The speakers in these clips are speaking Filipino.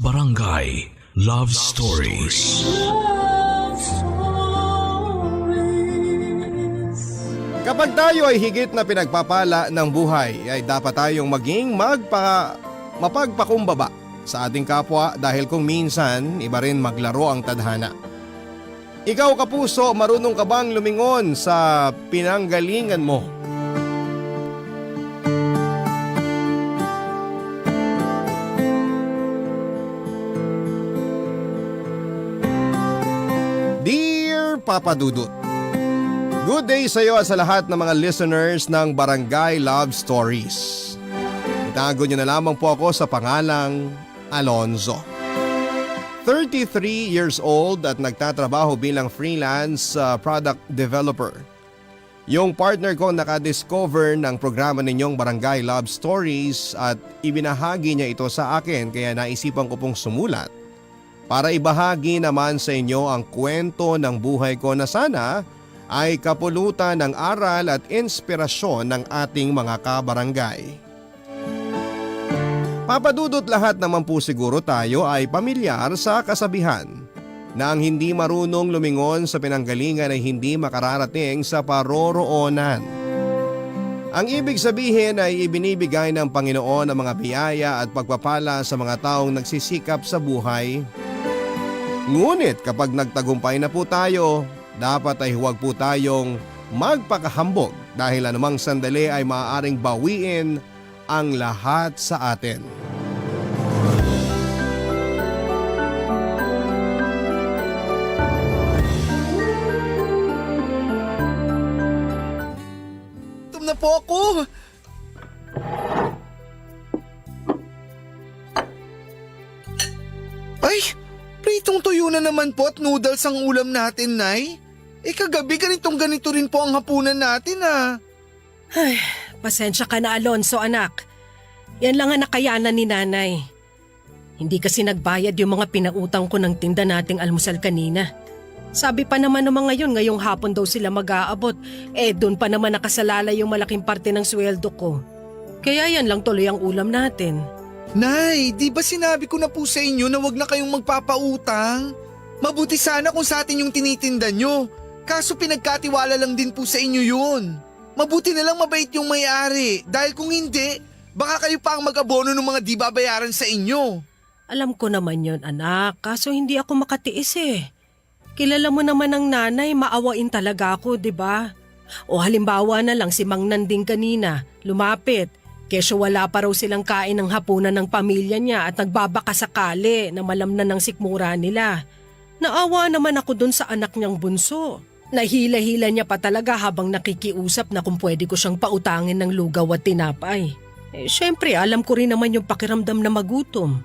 Barangay Love Stories. Love Stories. Kapag tayo ay higit na pinagpapala ng buhay, ay dapat tayong maging mapagpakumbaba sa ating kapwa dahil kung minsan iba rin maglaro ang tadhana. Ikaw kapuso, marunong ka bang lumingon sa pinanggalingan mo? Dear Papa Dudut, good day sa iyo at sa lahat ng mga listeners ng Barangay Love Stories. Itago niyo na lamang po ako sa pangalang Alonzo. 33 years old at nagtatrabaho bilang freelance product developer. Yung partner ko nakadiscover ng programa ninyong Barangay Love Stories at ibinahagi niya ito sa akin kaya naisipan ko pong sumulat para ibahagi naman sa inyo ang kwento ng buhay ko na sana ay kapulutan ng aral at inspirasyon ng ating mga kabarangay. Papadudot lahat naman po siguro tayo ay pamilyar sa kasabihan na ang hindi marunong lumingon sa pinanggalingan ay hindi makararating sa paroroonan. Ang ibig sabihin ay ibinibigay ng Panginoon ang mga biyaya at pagpapala sa mga taong nagsisikap sa buhay. Ngunit kapag nagtagumpay na po tayo, dapat ay huwag po tayong magpakahambog dahil anumang sandali ay maaaring bawiin ang lahat sa atin. Gutom na po ako! Ay! Pritong tuyo na naman po at noodles ang ulam natin, Nay. Kagabi ganito rin po ang hapunan natin, Ay, pasensya ka na Alonzo anak. Yan lang ang nakayanan ni nanay. Hindi kasi nagbayad yung mga pinautang ko ng tinda nating almusal kanina. Sabi pa naman naman ngayong hapon daw sila mag-aabot. Doon pa naman nakasalalay yung malaking parte ng sweldo ko. Kaya yan lang tuloy ang ulam natin. Nay, di ba sinabi ko na po sa inyo na wag na kayong magpapautang? Mabuti sana kung sa atin yung tinitinda nyo. Kaso pinagkatiwala lang din po sa inyo yun. Mabuti na lang mabait yung may-ari dahil kung hindi, baka kayo pa ang mag-abono ng mga di babayaran sa inyo. Alam ko naman yon anak, kaso hindi ako makatiis Kilala mo naman ang nanay, maawain talaga ako, di ba? O halimbawa na lang si Mang Nanding kanina, lumapit. Kesyo wala pa raw silang kain ng hapunan ng pamilya niya at nagbabaka sakali na malamnan ng sikmura nila. Naawa naman ako dun sa anak niyang bunso. Nahila-hila niya pa talaga habang nakikiusap na kung pwede ko siyang pautangin ng lugaw at tinapay. Syempre alam ko rin naman yung pakiramdam na magutom.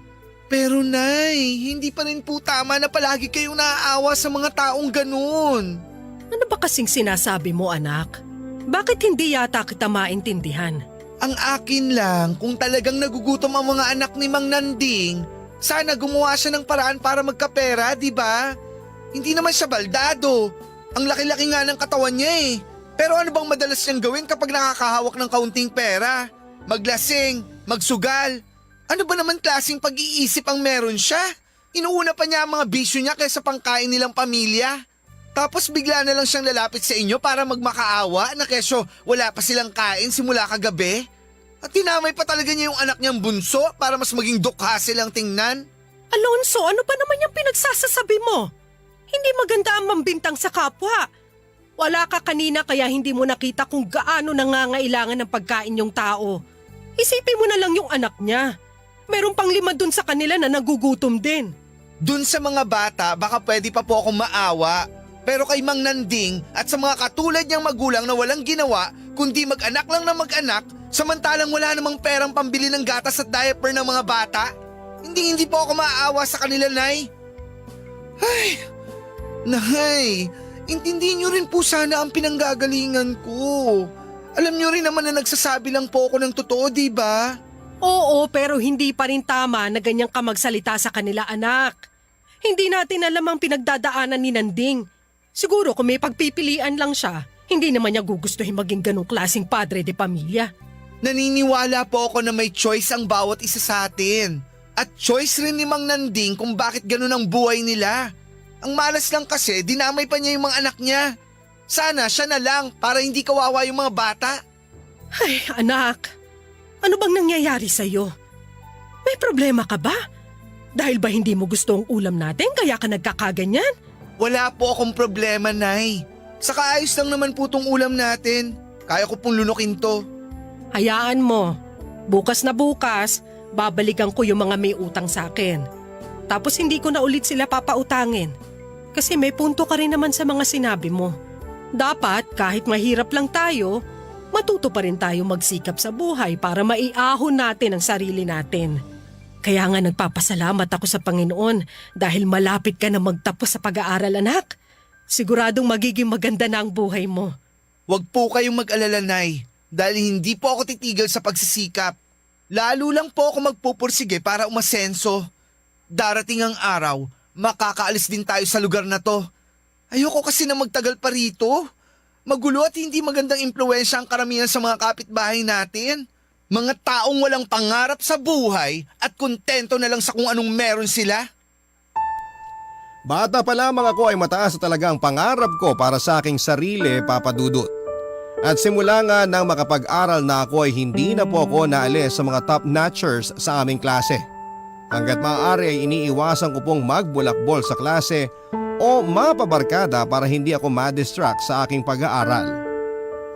Pero Nay, hindi pa rin po tama na palagi kayong naaawa sa mga taong ganun. Ano ba kasing sinasabi mo anak? Bakit hindi yata kita maintindihan? Ang akin lang, kung talagang nagugutom ang mga anak ni Mang Nanding, sana gumawa siya ng paraan para magkapera, di ba? Hindi naman siya baldado. Ang laki-laki nga ng katawan niya Pero ano bang madalas niyang gawin kapag nakakahawak ng kaunting pera? Maglasing, magsugal. Ano ba naman klaseng pag-iisip ang meron siya? Inuuna pa niya ang mga bisyo niya kaysa pangkain nilang pamilya. Tapos bigla na lang siyang lalapit sa inyo para magmakaawa na kesyo wala pa silang kain simula kagabi. At tinamay pa talaga niya yung anak niyang bunso para mas maging dukha silang tingnan. Alonzo, ano ba naman yung pinagsasasabi mo? Hindi maganda ang mambintang sa kapwa. Wala ka kanina kaya hindi mo nakita kung gaano nangangailangan ng pagkain yung tao. Isipin mo na lang yung anak niya. Meron pang 5 dun sa kanila na nagugutom din. Dun sa mga bata baka pwede pa po akong maawa. Pero kay Mang Nanding at sa mga katulad niyang magulang na walang ginawa kundi mag-anak lang na mag-anak samantalang wala namang perang pambili ng gatas at diaper ng mga bata, hindi po ako maawa sa kanila, Nay. Ay, Nay, intindihin niyo rin po sana ang pinanggagalingan ko. Alam niyo rin naman na nagsasabi lang po ako ng totoo, di ba? Oo, pero hindi pa rin tama na ganyan ka magsalita sa kanila, anak. Hindi natin alam ang pinagdadaanan ni Nanding. Siguro kung may pagpipilian lang siya, hindi naman niya gugustuhin maging ganong klaseng padre de pamilya. Naniniwala po ako na may choice ang bawat isa sa atin. At choice rin ni Mang Nanding kung bakit ganun ang buhay nila. Ang malas lang kasi, dinamay pa niya yung mga anak niya. Sana siya na lang para hindi kawawa yung mga bata. Ay, anak. Ano bang nangyayari sa'yo? May problema ka ba? Dahil ba hindi mo gusto ang ulam natin kaya ka nagkakaganyan? Wala po akong problema, Nay. Saka ayos lang naman po tong ulam natin. Kaya ko pong lunukin to. Hayaan mo. Bukas na bukas, babalikan ko yung mga may utang sa akin. Tapos hindi ko na ulit sila papautangin. Kasi may punto ka rin naman sa mga sinabi mo. Dapat kahit mahirap lang tayo, matuto pa rin tayo magsikap sa buhay para maiahon natin ang sarili natin. Kaya nga nagpapasalamat ako sa Panginoon dahil malapit ka na magtapos sa pag-aaral, anak. Siguradong magiging maganda na ang buhay mo. Huwag po kayong mag-alala, Nay. Dahil hindi po ako titigil sa pagsisikap. Lalo lang po ako magpupursige para umasenso. Darating ang araw, makakaalis din tayo sa lugar na to. Ayoko kasi na magtagal pa rito. Magulo at hindi magandang impluwensya ang karamihan sa mga kapitbahay natin. Mga taong walang pangarap sa buhay at kontento na lang sa kung anong meron sila. Bata pa lamang ako ay mataas na talaga ang pangarap ko para sa aking sarili, Papa Dudut. At simula nga nang makapag-aral na ako ay hindi na po ako naalis sa mga top-notchers sa aming klase. Hanggat maaari ay iniiwasan ko pong magbulakbol sa klase o mapabarkada para hindi ako ma-distract sa aking pag-aaral.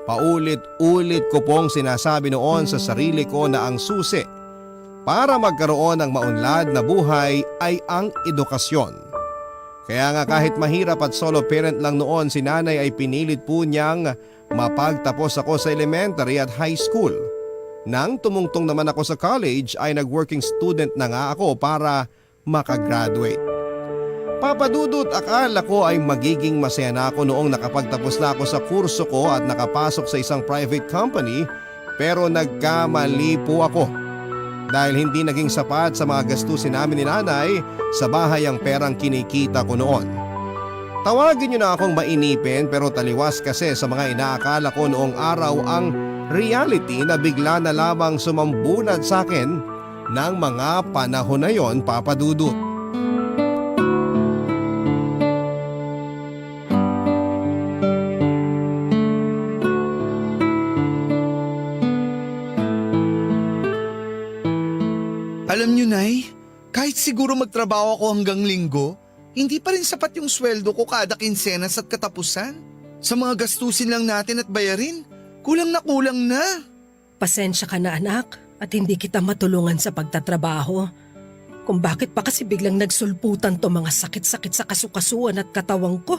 Paulit-ulit ko pong sinasabi noon sa sarili ko na ang susi para magkaroon ng maunlad na buhay ay ang edukasyon. Kaya nga kahit mahirap at solo parent lang noon, si nanay ay pinilit po niyang mapagtapos ako sa elementary at high school. Nang tumungtong naman ako sa college ay nag-working student na nga ako para makagraduate. Papa Dudut, akala ko ay magiging masaya na ako noong nakapagtapos na ako sa kurso ko at nakapasok sa isang private company, pero nagkamali po ako. Dahil hindi naging sapat sa mga gastusin namin ni nanay sa bahay ang perang kinikita ko noon. Tawagin niyo na akong mainipin pero taliwas kasi sa mga inaakala ko noong araw ang reality na bigla na lamang sumambunad sa akin ng mga panahon na yon, Papa Dudut. Alam niyo, Nay, kahit siguro magtrabaho ako hanggang linggo, hindi pa rin sapat yung sweldo ko kada kinsenas at katapusan. Sa mga gastusin lang natin at bayarin, kulang na. Pasensya ka na, anak, at hindi kita matulungan sa pagtatrabaho. Kung bakit pa kasi biglang nagsulputan to mga sakit-sakit sa kasukasuan at katawang ko.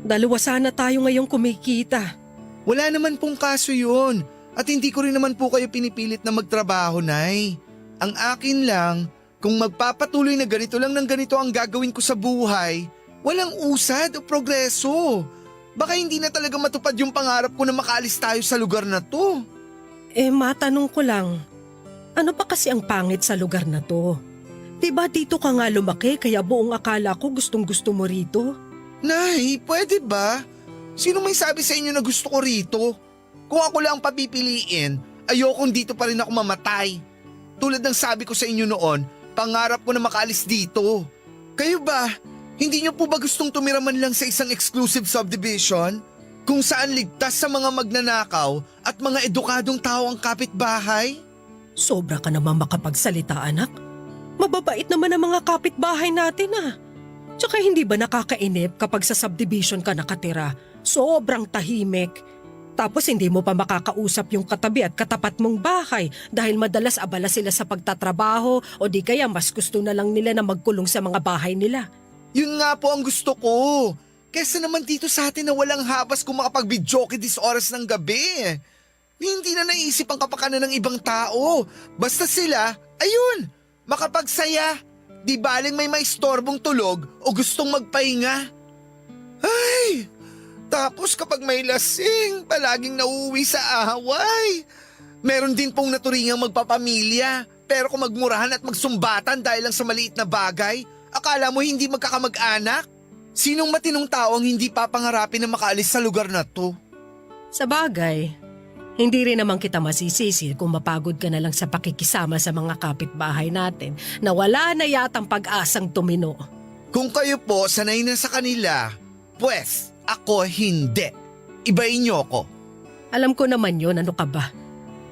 Dalawa sana tayo ngayong kumikita. Wala naman pong kaso yun at hindi ko rin naman po kayo pinipilit na magtrabaho, Nay. Ang akin lang, kung magpapatuloy na ganito lang ng ganito ang gagawin ko sa buhay, walang usad o progreso. Baka hindi na talaga matupad yung pangarap ko na makaalis tayo sa lugar na to. Matanong ko lang, ano pa kasi ang pangit sa lugar na to? Diba dito ka nga lumaki kaya buong akala ko gustong-gusto mo rito? Nay, pwede ba? Sino may sabi sa inyo na gusto ko rito? Kung ako lang papipiliin, ayokong dito pa rin ako mamatay. Tulad ng sabi ko sa inyo noon, pangarap ko na makaalis dito. Kayo ba? Hindi niyo po ba gustong tumira man lang sa isang exclusive subdivision? Kung saan ligtas sa mga magnanakaw at mga edukadong tao ang kapitbahay? Sobra ka naman makapagsalita, anak. Mababait naman ang mga kapitbahay natin, ah. Tsaka hindi ba nakakainip kapag sa subdivision ka nakatira? Sobrang tahimik. Tapos hindi mo pa makakausap yung katabi at katapat mong bahay dahil madalas abala sila sa pagtatrabaho o di kaya mas gusto na lang nila na magkulong sa mga bahay nila. Yun nga po ang gusto ko. Kesa naman dito sa atin na walang habas kung makapag-videoke dis oras ng gabi. Hindi na naisip ang kapakanan ng ibang tao. Basta sila, ayun, makapagsaya. Di baling may maistorbong tulog o gustong magpahinga. Ay! Tapos kapag may lasing, palaging nauuwi sa away. Meron din pong naturingang magpapamilya. Pero kung magmurahan at magsumbatan dahil lang sa maliit na bagay, akala mo hindi magkakamag-anak? Sinong matinong tao ang hindi papangarapin na makaalis sa lugar na to? Sa bagay, Hindi rin naman kita masisisi kung mapagod ka na lang sa pakikisama sa mga kapitbahay natin na wala na yatang pag-asang tumino. Kung kayo po sanay na sa kanila, pues ako hindi. Ibayin niyo ako. Alam ko naman yun, ano ka ba?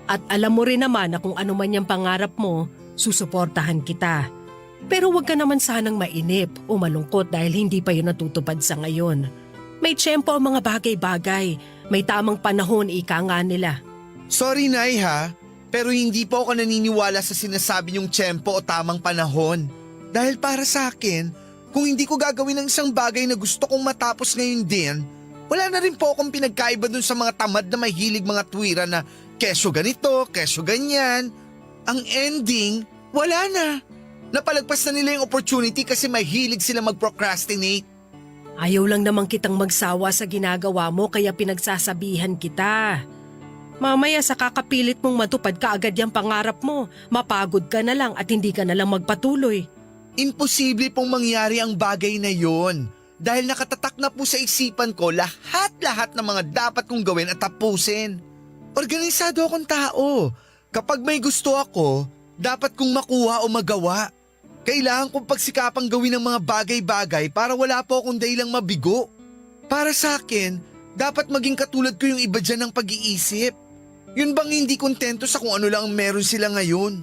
At alam mo rin naman na kung ano man yung pangarap mo, susuportahan kita. Pero huwag ka naman sanang mainip o malungkot dahil hindi pa yun natutupad sa ngayon. May tiyempo ang mga bagay-bagay. May tamang panahon, ika nga nila. Sorry, Nay ha, pero hindi po ako naniniwala sa sinasabi niyong tiyempo o tamang panahon. Dahil para sa akin, kung hindi ko gagawin ang isang bagay na gusto kong matapos ngayon din, wala na rin po akong pinagkaiba dun sa mga tamad na mahilig mga tuwira na kesyo ganito, kesyo ganyan. Ang ending, wala na. Napalagpas na nila yung opportunity kasi mahilig sila mag-procrastinate. Ayaw lang naman kitang magsawa sa ginagawa mo kaya pinagsasabihan kita. Mamaya sa kakapilit mong matupad ka agad yung pangarap mo, mapagod ka na lang at hindi ka na lang magpatuloy. Imposible pong mangyari ang bagay na yon dahil nakatatak na po sa isipan ko lahat-lahat ng mga dapat kong gawin at tapusin. Organisado akong tao. Kapag may gusto ako, dapat kong makuha o magawa. Kailangan kong pagsikapang gawin ng mga bagay-bagay para wala po akong dahilang mabigo. Para sa akin, dapat maging katulad ko yung iba dyan ng pag-iisip. Yun bang hindi kontento sa kung ano lang ang meron sila ngayon?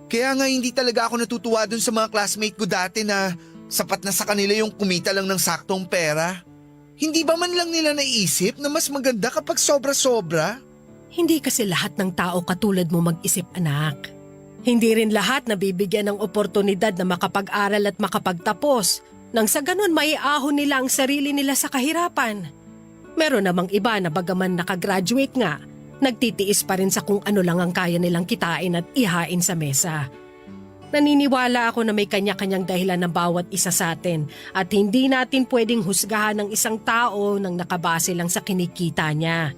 Kaya nga hindi talaga ako natutuwa dun sa mga classmate ko dati na sapat na sa kanila yung kumita lang ng saktong pera. Hindi ba man lang nila naisip na mas maganda kapag sobra-sobra? Hindi kasi lahat ng tao katulad mo mag-isip, anak. Hindi rin lahat nabibigyan ng oportunidad na makapag-aral at makapagtapos nang sa ganun maiahon nila ang sarili nila sa kahirapan. Meron namang iba na bagaman nakagraduate nga, nagtitiis pa rin sa kung ano lang ang kaya nilang kitain at ihain sa mesa. Naniniwala ako na may kanya-kanyang dahilan ng bawat isa sa atin at hindi natin pwedeng husgahan ng isang tao nang nakabase lang sa kinikita niya.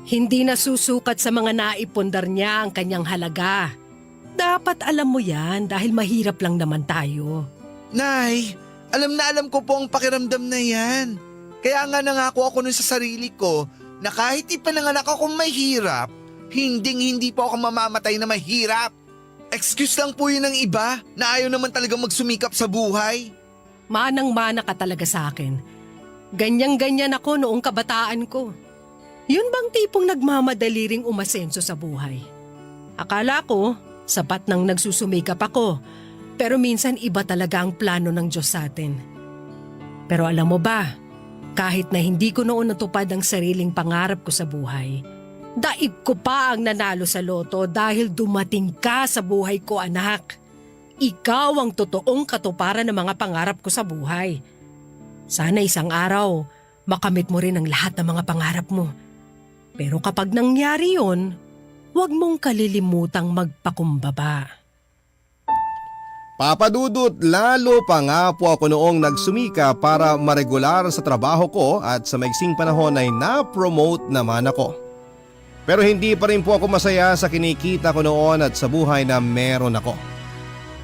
Hindi nasusukat sa mga naipundar niya ang kanyang halaga. Dapat alam mo yan dahil mahirap lang naman tayo. Nay, alam ko po ang pakiramdam na yan. Kaya nga nangako ako nun sa sarili ko na kahit ipinanganak akong mahirap, hindi po ako mamamatay na mahirap. Excuse lang po yun ng iba na ayaw naman talaga magsumikap sa buhay. Manang-mana ka talaga sa akin. Ganyan-ganyan ako noong kabataan ko. Yun bang tipong nagmamadali ring umasenso sa buhay? Akala ko, sapat nang nagsusumikap ako, pero minsan iba talaga ang plano ng Diyos sa atin. Pero alam mo ba, kahit na hindi ko noon natupad ang sariling pangarap ko sa buhay, daig ko pa ang nanalo sa loto dahil dumating ka sa buhay ko, anak. Ikaw ang totoong katuparan ng mga pangarap ko sa buhay. Sana isang araw, makamit mo rin ang lahat ng mga pangarap mo. Pero kapag nangyari yun, huwag mong kalilimutang magpakumbaba. Papa Dudut, lalo pa nga po ako noong nagsumika para maregular sa trabaho ko at sa maiksing panahon ay na-promote naman ako. Pero hindi pa rin po ako masaya sa kinikita ko noon at sa buhay na meron ako.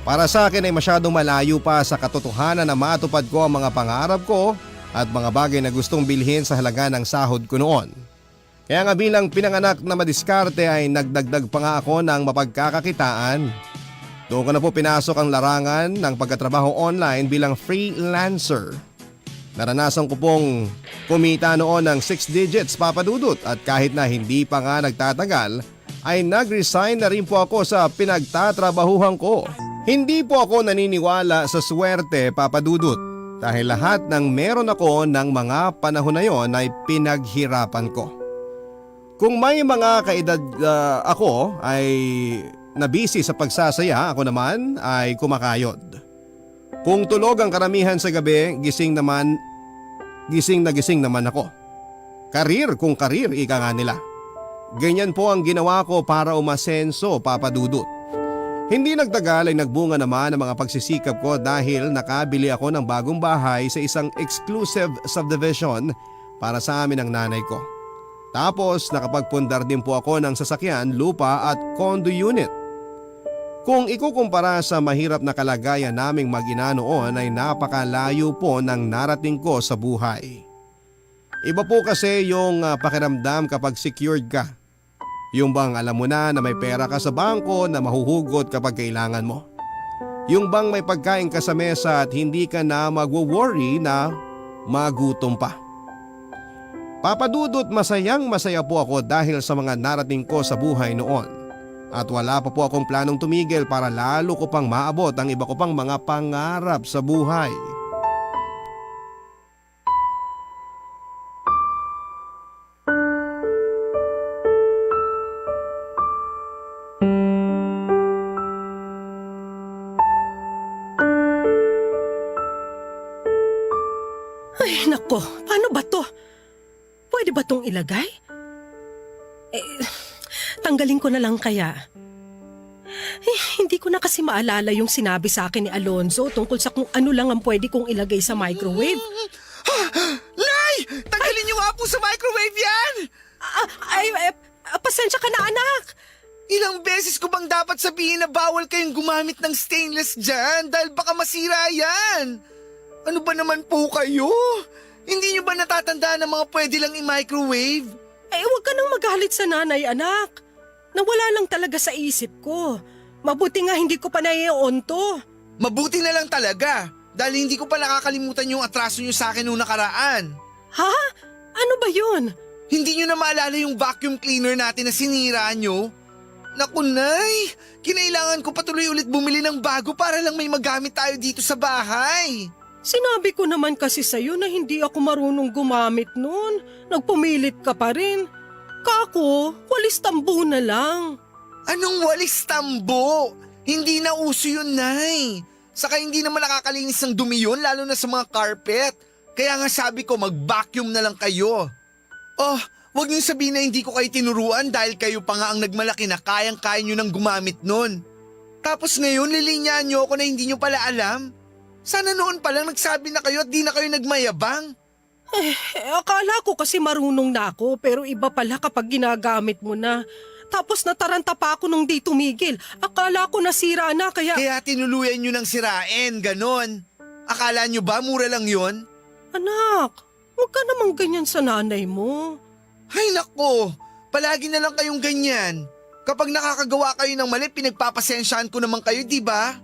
Para sa akin ay masyadong malayo pa sa katotohanan na matupad ko ang mga pangarap ko at mga bagay na gustong bilhin sa halaga ng sahod ko noon. Kaya nga bilang pinanganak na madiskarte ay nagdagdag pa nga ako ng mapagkakakitaan. Doon ko na po pinasok ang larangan ng pagkatrabaho online bilang freelancer. Naranasan ko pong kumita noon ng 6 digits, Papa Dudut, at kahit na hindi pa nga nagtatagal ay nag-resign na rin po ako sa pinagtatrabahuhan ko. Hindi po ako naniniwala sa swerte, Papa Dudut, dahil lahat ng meron ako ng mga panahon na yon ay pinaghirapan ko. Kung may mga kaedad ako ay nabisi sa pagsasaya, ako naman ay kumakayod. Kung tulog ang karamihan sa gabi, gising na gising naman ako. Karir kung karir, ika nga nila. Ganyan po ang ginawa ko para umasenso, Papa Dudut. Hindi nagtagal ay nagbunga naman ang mga pagsisikap ko dahil nakabili ako ng bagong bahay sa isang exclusive subdivision para sa amin ng nanay ko. Tapos nakapagpundar din po ako ng sasakyan, lupa at condo unit. Kung ikukumpara sa mahirap na kalagayan naming mag-ina noon ay napakalayo po ng narating ko sa buhay. Iba po kasi yung pakiramdam kapag secured ka. Yung bang alam mo na may pera ka sa bangko na mahuhugot kapag kailangan mo? Yung bang may pagkain ka sa mesa at hindi ka na magwo-worry na magutom pa? Papadudot, masaya po ako dahil sa mga narating ko sa buhay noon. At wala pa po akong planong tumigil para lalo ko pang maabot ang iba ko pang mga pangarap sa buhay. Ay, nako, paano ba to? Pwede ba tong ilagay? Tanggalin ko na lang kaya. Hindi ko na kasi maalala yung sinabi sa akin ni Alonzo tungkol sa kung ano lang ang pwede kong ilagay sa microwave. Nay! Tanggalin niyo nga po sa microwave yan! Pasensya ka na, anak. Ilang beses ko bang dapat sabihin na bawal kayong gumamit ng stainless dyan dahil baka masira yan? Ano ba naman po kayo? Hindi niyo ba natatandaan na mga pwede lang i-microwave? Huwag ka nang magalit sa nanay, anak. Nawala lang talaga sa isip ko. Mabuti nga hindi ko pa nai-on to. Mabuti na lang talaga dahil hindi ko pa nakakalimutan yung atraso niyo sa akin noong nakaraan. Ha? Ano ba yun? Hindi niyo na maalala yung vacuum cleaner natin na sinira niyo? Naku, Nay! Kinailangan ko patuloy ulit bumili ng bago para lang may magamit tayo dito sa bahay. Sinabi ko naman kasi sa'yo na hindi ako marunong gumamit nun. Nagpumilit ka pa rin. Kako, walis tambo na lang. Anong walis tambo? Hindi na uso yun, Nay. Saka hindi naman nakakalinis ng dumi yun, lalo na sa mga carpet. Kaya nga sabi ko, mag-vacuum na lang kayo. Oh, wag niyo sabihin na hindi ko kayo tinuruan dahil kayo pa nga ang nagmalaki na kayang-kaya niyo nang gumamit nun. Tapos ngayon, lilinyahan niyo ako na hindi niyo pala alam. Sana noon pa lang nagsabi na kayo at di na kayo nagmayabang. Akala ko kasi marunong na ako pero iba pala kapag ginagamit mo na. Tapos nataranta pa ako nung di tumigil. Akala ko nasira na kaya... Kaya tinuluyan niyo ng sirain, ganon. Akala niyo ba mura lang yon? Anak, huwag ka namang ganyan sa nanay mo. Ay nako, palagi na lang kayong ganyan. Kapag nakakagawa kayo ng mali, pinagpapasensyahan ko naman kayo, di ba?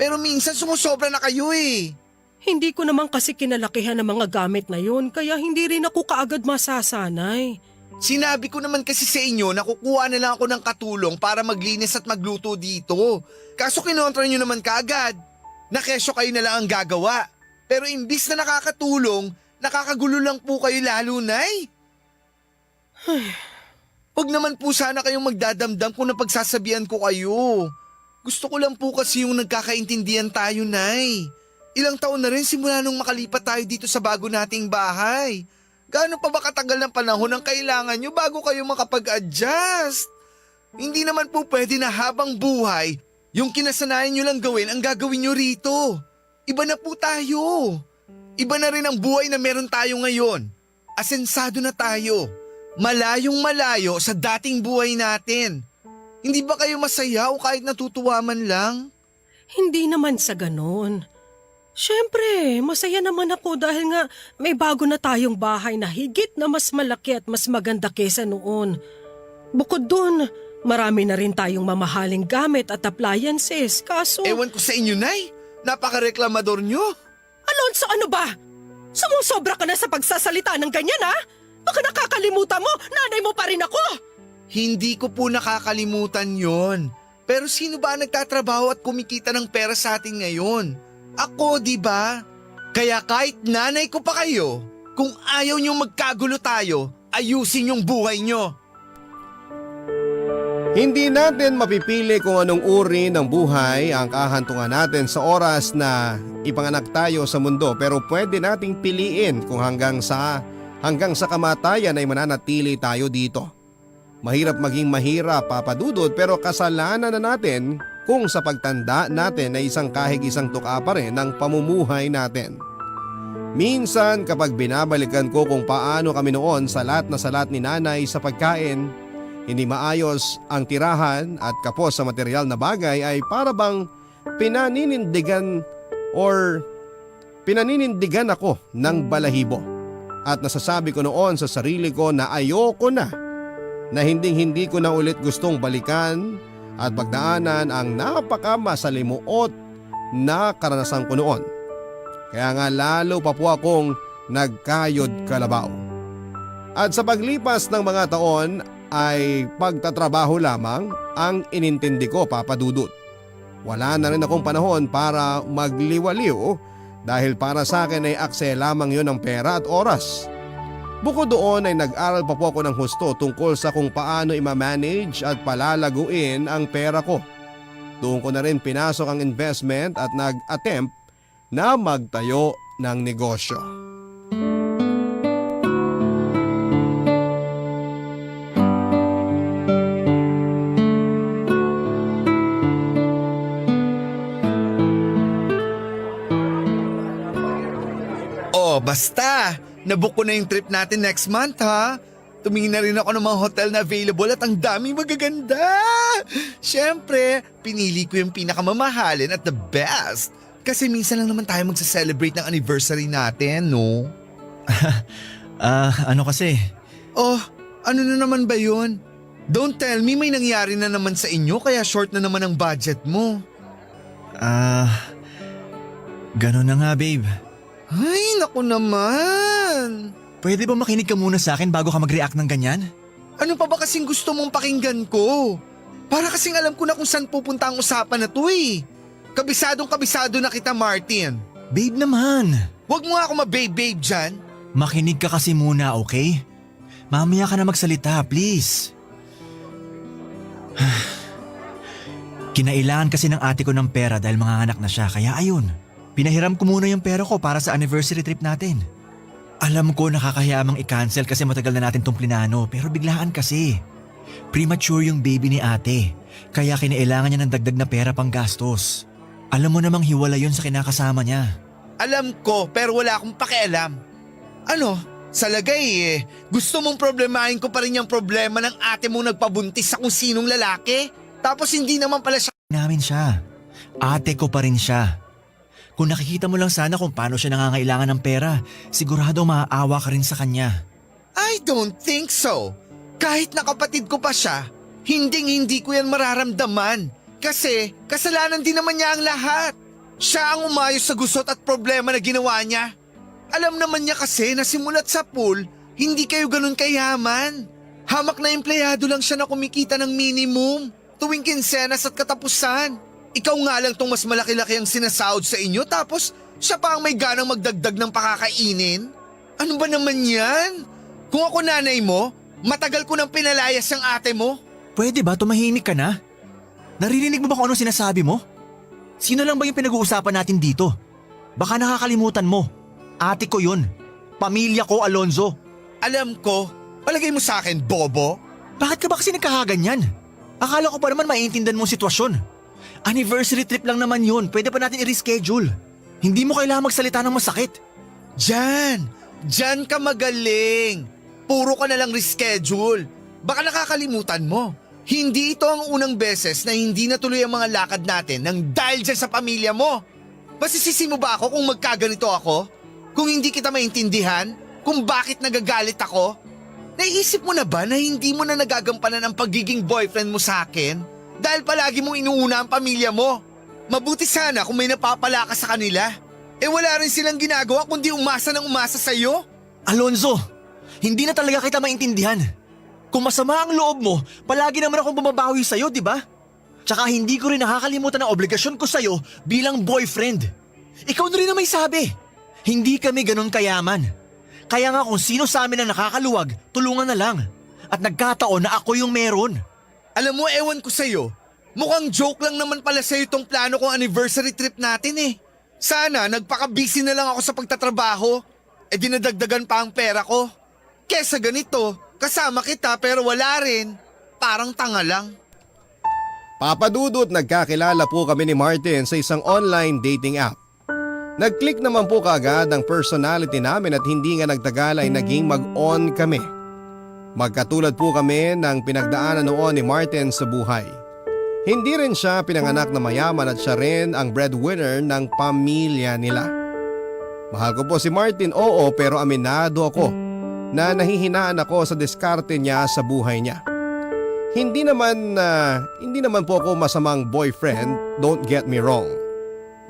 Pero minsan sumusobra na kayo eh. Hindi ko naman kasi kinalakihan ng mga gamit na yun kaya hindi rin ako kaagad masasanay. Sinabi ko naman kasi sa inyo na kukuha na lang ako ng katulong para maglinis at magluto dito. Kaso kinontra nyo naman kaagad. Na kesyo kayo na lang ang gagawa. Pero imbis na nakakatulong, nakakagulo lang po kayo lalo, Nay. Huwag naman po sana kayong magdadamdam kung napagsasabihan ko kayo. Gusto ko lang po kasi yung nagkakaintindihan tayo, Nay. Ilang taon na rin simula nung makalipat tayo dito sa bago nating bahay. Gaano pa ba katagal ng panahon ang kailangan nyo bago kayo makapag-adjust? Hindi naman po pwede na habang buhay, yung kinasanayan nyo lang gawin ang gagawin nyo rito. Iba na po tayo. Iba na rin ang buhay na meron tayo ngayon. Asensado na tayo. Malayong malayo sa dating buhay natin. Hindi ba kayo masaya o kahit natutuwa man lang? Hindi naman sa ganon. Siyempre, masaya naman ako dahil nga may bago na tayong bahay na higit na mas malaki at mas maganda kesa noon. Bukod dun, marami na rin tayong mamahaling gamit at appliances, kaso... Ewan ko sa inyo, Nay. Napaka-reklamador nyo. Alonso, ano ba? Sumusobra ka na sa pagsasalita ng ganyan, ha? Baka nakakalimutan mo, nanay mo pa rin ako! Hindi ko po nakakalimutan yon. Pero sino ba ang nagtatrabaho at kumikita ng pera sa atin ngayon? Ako, di ba? Kaya kahit nanay ko pa kayo, kung ayaw niyong magkagulo tayo, ayusin yung buhay niyo. Hindi natin mapipili kung anong uri ng buhay ang kahantungan natin sa oras na ipanganak tayo sa mundo, pero pwede nating piliin kung hanggang sa kamatayan ay mananatili tayo dito. Mahirap maging mahirap, Papa Dudut, pero kasalanan na natin kung sa pagtanda natin ay isang kahig isang tuka pa rin ang pamumuhay natin. Minsan kapag binabalikan ko kung paano kami noon salat na salat ni nanay sa pagkain, hindi maayos ang tirahan at kapos sa material na bagay ay para bang pinaninindigan ako ng balahibo. At nasasabi ko noon sa sarili ko na ayoko na na hindi ko na ulit gustong balikan at pagdaanan ang napakamasalimuot na karanasan ko noon. Kaya nga lalo pa po akong nagkayod kalabaw. At sa paglipas ng mga taon ay pagtatrabaho lamang ang inintindi ko, Papa Dudut. Wala na rin akong panahon para magliwaliw dahil para sa akin ay akse lamang yon ng pera at oras. Bukod doon ay nag-aral pa po ako ng husto tungkol sa kung paano i-manage at palalaguin ang pera ko. Doon ko na rin pinasok ang investment at nag-attempt na magtayo ng negosyo. Oh, basta! Nabook ko na yung trip natin next month ha. Tumingin na rin ako ng mga hotel na available at ang daming magaganda. Siyempre, pinili ko yung pinakamamahalin at the best. Kasi minsan lang naman tayo magsa-celebrate ng anniversary natin, no? Ano kasi? Oh, ano na naman ba yun? Don't tell me may nangyari na naman sa inyo kaya short na naman ang budget mo. Ganon na nga babe. Ay, naku naman. Pwede ba makinig ka muna sa akin bago ka mag-react ng ganyan? Ano pa ba kasing gusto mong pakinggan ko? Para kasing alam ko na kung saan pupunta ang usapan na to eh. Kabisado na kita, Martin. Babe naman. Huwag mo nga ako mababe-babe dyan. Makinig ka kasi muna, okay? Mamaya ka na magsalita, please. Kinailangan kasi ng ate ko ng pera dahil manganganak na siya, kaya ayun. Pinahiram ko muna yung pera ko para sa anniversary trip natin. Alam ko nakakahiyamang i-cancel kasi matagal na natin tong plinano pero biglaan kasi. Premature yung baby ni ate, kaya kinailangan niya ng dagdag na pera pang gastos. Alam mo namang hiwala yun sa kinakasama niya. Alam ko pero wala akong pakialam. Ano? Sa lagay gusto mong problemahin ko pa rin yung problema ng ate mong nagpabuntis sa kung sinong lalaki? Tapos hindi naman pala siya Namin siya. Ate ko pa rin siya. Kung nakikita mo lang sana kung paano siya nangangailangan ng pera, sigurado maaawa ka rin sa kanya. I don't think so. Kahit na kapatid ko pa siya, hindi ko yan mararamdaman. Kasi kasalanan din naman niya ang lahat. Siya ang umayos sa gusot at problema na ginawa niya. Alam naman niya kasi na simulat sa pool, hindi kayo ganun kayaman. Hamak na empleyado lang siya na kumikita ng minimum tuwing kinsenas at katapusan. Ikaw nga lang tong mas malaki-laki ang sinasahod sa inyo tapos siya pa ang may ganang magdagdag ng pakakainin? Ano ba naman yan? Kung ako nanay mo, matagal ko nang pinalayas ang ate mo. Pwede ba tumahimik ka na? Naririnig mo ba kung ano sinasabi mo? Sino lang ba yung pinag-uusapan natin dito? Baka nakakalimutan mo. Ate ko yun. Pamilya ko, Alonzo. Alam ko, palagay mo sa akin, bobo. Bakit ka ba kasi nagkakaganyan? Akala ko pa naman maiintindihan mo ang sitwasyon. Anniversary trip lang naman yun. Pwede pa natin i-reschedule. Hindi mo kailangan magsalita ng masakit. Diyan ka magaling. Puro ka na lang reschedule. Baka nakakalimutan mo. Hindi ito ang unang beses na hindi natuloy ang mga lakad natin nang dahil dyan sa pamilya mo. Masisisi mo ba ako kung magkaganito ako? Kung hindi kita maintindihan? Kung bakit nagagalit ako? Naisip mo na ba na hindi mo na nagagampanan ang pagiging boyfriend mo sa akin? Dahil palagi mong inuuna ang pamilya mo. Mabuti sana kung may napapala ka sa kanila. Wala rin silang ginagawa kundi umasa ng umasa sa'yo. Alonzo, hindi na talaga kita maintindihan. Kung masama ang loob mo, palagi naman akong bumabawi sa'yo, di ba? Tsaka hindi ko rin nakakalimutan ang obligasyon ko sa'yo bilang boyfriend. Ikaw na rin na may sabi. Hindi kami ganun kayaman. Kaya nga kung sino sa amin ang nakakaluwag, tulungan na lang. At nagkataon na ako yung meron. Alam mo, ewan ko sa'yo. Mukhang joke lang naman pala sa'yo itong plano kong anniversary trip natin eh. Sana nagpaka-busy na lang ako sa pagtatrabaho. Dinadagdagan pa ang pera ko. Kesa ganito, kasama kita pero wala rin. Parang tanga lang. Papa Dudut, nagkakilala po kami ni Martin sa isang online dating app. Nag-click naman po kaagad ang personality namin at hindi nga nagtagal ay naging mag-on kami. Magkatulad po kami ng pinagdaanan noon ni Martin sa buhay. Hindi rin siya pinanganak na mayaman at siya rin ang breadwinner ng pamilya nila. Mahal ko po si Martin, oo, pero aminado ako na nahihinaan ako sa diskarte niya sa buhay niya. Hindi naman po ako masamang boyfriend, don't get me wrong.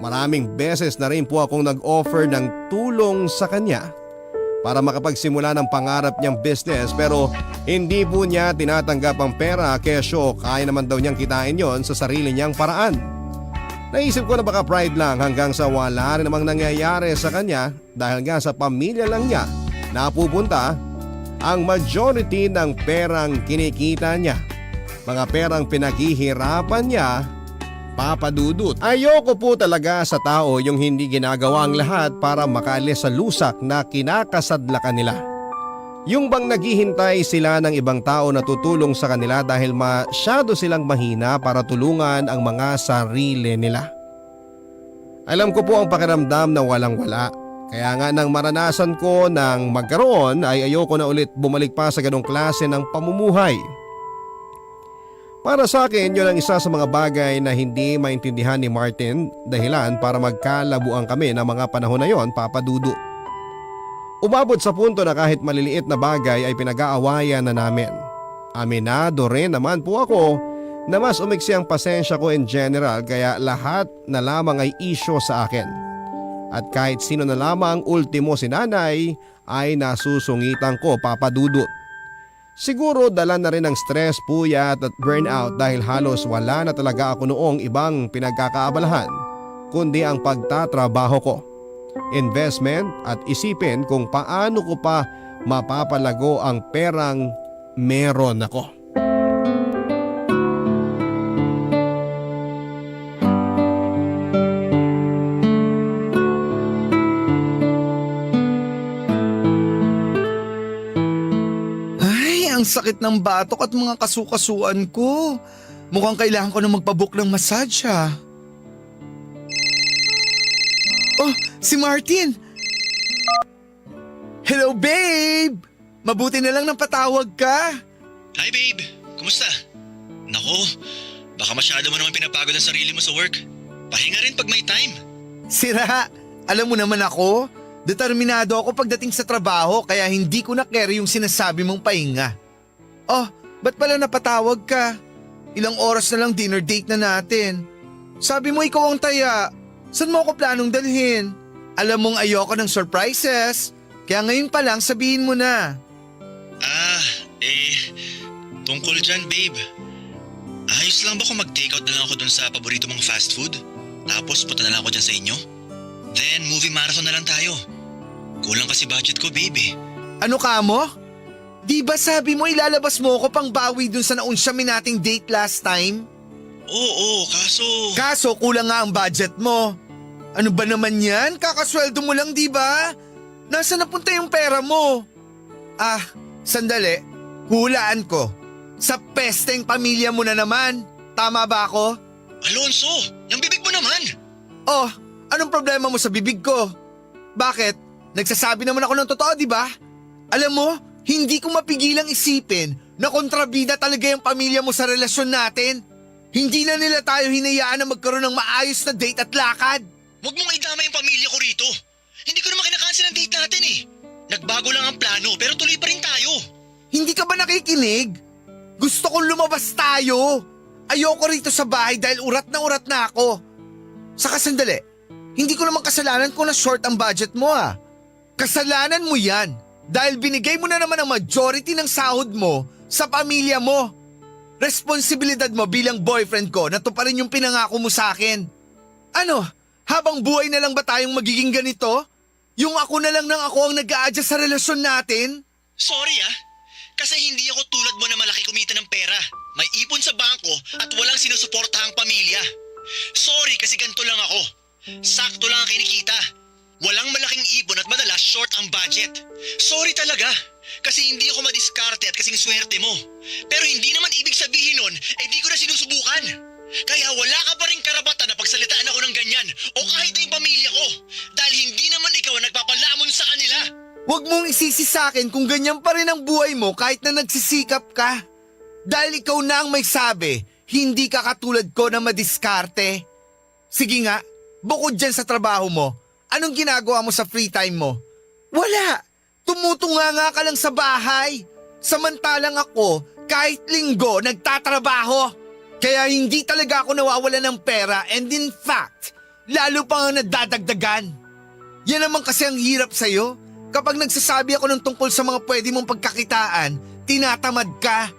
Maraming beses na rin po akong nag-offer ng tulong sa kanya para makapagsimula ng pangarap niyang business, pero hindi po niya tinatanggap ang pera kesyo kaya naman daw niyang kitain yon sa sarili niyang paraan. Naisip ko na baka pride lang hanggang sa wala rin namang nangyayari sa kanya dahil nga sa pamilya lang niya napupunta ang majority ng perang kinikita niya. Mga perang pinaghihirapan niya, Papa Dudut. Ayoko po talaga sa tao yung hindi ginagawa ang lahat para makaalis sa lusak na kinakasadlakan nila. Yung bang naghihintay sila ng ibang tao na tutulong sa kanila dahil masyado silang mahina para tulungan ang mga sarili nila. Alam ko po ang pakiramdam na walang-wala. Kaya nga nang maranasan ko ng magkaroon ay ayoko na ulit bumalik pa sa ganong klase ng pamumuhay. Para sa akin, yun ang isa sa mga bagay na hindi maintindihan ni Martin, dahilan para magkalabuan kami ng mga panahon na yon, Papa Dudu. Umabot sa punto na kahit maliliit na bagay ay pinag-aawayan na namin. Aminado rin naman po ako na mas umiksi ang pasensya ko in general, kaya lahat na lamang ay isyo sa akin. At kahit sino na lamang, ultimo si nanay, ay nasusungitan ko, Papa Dudu. Siguro dala na rin ng stress, puyat at burnout dahil halos wala na talaga ako noong ibang pinagkakaabalahan kundi ang pagtatrabaho ko, investment at isipin kung paano ko pa mapapalago ang perang meron ako. Ang sakit ng batok at mga kasukasuan ko. Mukhang kailangan ko na magpabook ng massage ha. Oh, si Martin! Hello babe! Mabuti na lang nang patawag ka. Hi babe, kumusta? Nako, baka masyado mo naman pinapagod ang sarili mo sa work. Pahinga rin pag may time. Sira, alam mo naman ako, determinado ako pagdating sa trabaho kaya hindi ko na carry yung sinasabi mong pahinga. Oh, ba't pala napatawag ka? Ilang oras na lang dinner date na natin. Sabi mo ikaw ang taya. Saan mo ako planong dalhin? Alam mong ayoko ng surprises. Kaya ngayon pa lang sabihin mo na. Tungkol dyan babe. Ayos lang ba kung mag-takeout na lang ako dun sa paborito mong fast food? Tapos punta na lang ako dyan sa inyo? Then movie marathon na lang tayo. Kulang kasi budget ko babe. Ano ka mo? Di ba sabi mo ilalabas mo ako pang bawi dun sa naunsyamin nating date last time? Oo, kaso… Kaso kulang nga ang budget mo. Ano ba naman yan? Kakasweldo mo lang di ba? Nasaan napunta yung pera mo? Sandali. Hulaan ko. Sa pesteng pamilya mo na naman. Tama ba ako? Alonso, yung bibig mo naman! Oh, anong problema mo sa bibig ko? Bakit? Nagsasabi naman ako ng totoo di ba? Alam mo, hindi ko mapigilang isipin na kontrabida talaga yung pamilya mo sa relasyon natin. Hindi na nila tayo hinayaan na magkaroon ng maayos na date at lakad. Huwag mong idama yung pamilya ko rito. Hindi ko naman kinakancel ang date natin eh. Nagbago lang ang plano pero tuloy pa rin tayo. Hindi ka ba nakikinig? Gusto kong lumabas tayo. Ayoko rito sa bahay dahil urat na ako. Saka sandali, hindi ko naman kasalanan kung na short ang budget mo ah. Kasalanan mo yan. Dahil binigay mo na naman ang majority ng sahod mo sa pamilya mo. Responsibilidad mo bilang boyfriend ko na to pa rin yung pinangako mo sa akin. Ano, habang buhay na lang ba tayong magiging ganito? Yung ako na lang ng ako ang nag-a-adjust sa relasyon natin? Sorry kasi hindi ako tulad mo na malaki kumita ng pera. May ipon sa bangko at walang sinusuportahang pamilya. Sorry kasi ganito lang ako. Sakto lang ang kinikita. Walang malaking ipon at madalas short ang budget. Sorry talaga, kasi hindi ako madiskarte at kasing swerte mo. Pero hindi naman ibig sabihin nun, di ko na sinusubukan. Kaya wala ka pa rin karapatan na pagsalitaan ako ng ganyan o kahit na yung pamilya ko. Dahil hindi naman ikaw ang nagpapalamon sa kanila. Huwag mong isisi sa akin kung ganyan pa rin ang buhay mo kahit na nagsisikap ka. Dahil ikaw na ang may sabi, hindi ka katulad ko na madiskarte. Sige nga, bukod dyan sa trabaho mo, anong ginagawa mo sa free time mo? Wala! Tumutunga nga ka lang sa bahay. Samantalang ako, kahit linggo nagtatrabaho. Kaya hindi talaga ako nawawala ng pera and in fact, lalo pa nga nadadagdagan. Yan naman kasi ang hirap sa'yo. Kapag nagsasabi ako ng tungkol sa mga pwede mong pagkakitaan, tinatamad ka.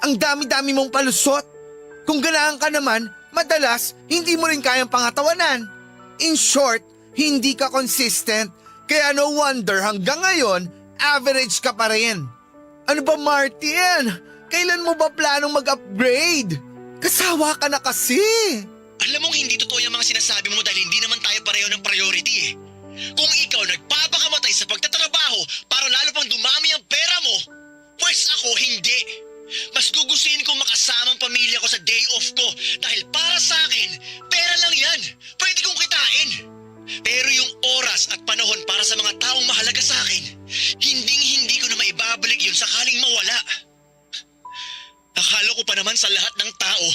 Ang dami-dami mong palusot. Kung ganahan ka naman, madalas hindi mo rin kayang pangatawanan. In short, hindi ka consistent. Kaya no wonder hanggang ngayon, average ka pa rin. Ano ba Martin? Kailan mo ba planong mag-upgrade? Kasawa ka na kasi. Alam mong hindi totoo yung mga sinasabi mo dahil hindi naman tayo pareho ng priority eh. Kung ikaw nagpapakamatay sa pagtatrabaho para lalo pang dumami ang pera mo, pues ako hindi. Mas gugustuhin kong makasama ang pamilya ko sa day off ko dahil para sa akin, pera lang yan. Pwede kong kitain. Pero yung oras at panahon para sa mga taong mahalaga sa akin, hindi ko na maibabalik yun sakaling mawala. Akala ko pa naman sa lahat ng tao,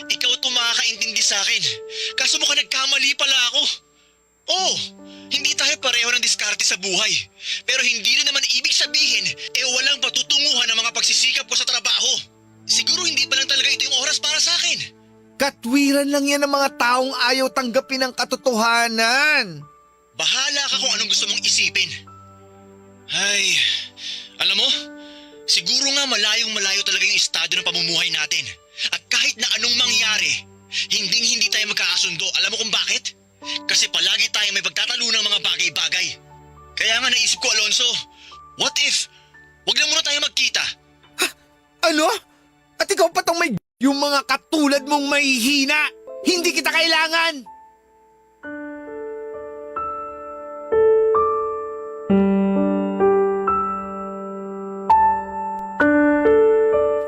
ikaw tumakaintindi sa akin. Kaso mukhang nagkamali pala ako. Oh, hindi tayo pareho ng diskarte sa buhay. Pero hindi rin naman ibig sabihin, walang patutunguhan ng mga pagsisikap ko sa trabaho. Siguro hindi pa lang talaga ito yung oras para sa akin. Katwiran lang yan ng mga taong ayaw tanggapin ang katotohanan. Bahala ka kung anong gusto mong isipin. Ay, alam mo, siguro nga malayong-malayo talaga yung estado ng pamumuhay natin. At kahit na anong mangyari, hindi tayo magkakasundo. Alam mo kung bakit? Kasi palagi tayo may pagtatalo ng mga bagay-bagay. Kaya nga naisip ko, Alonso, what if, wag lang muna tayo magkita? Ano? At ikaw pa tong may yung mga katulad mong mahihina. Hindi kita kailangan.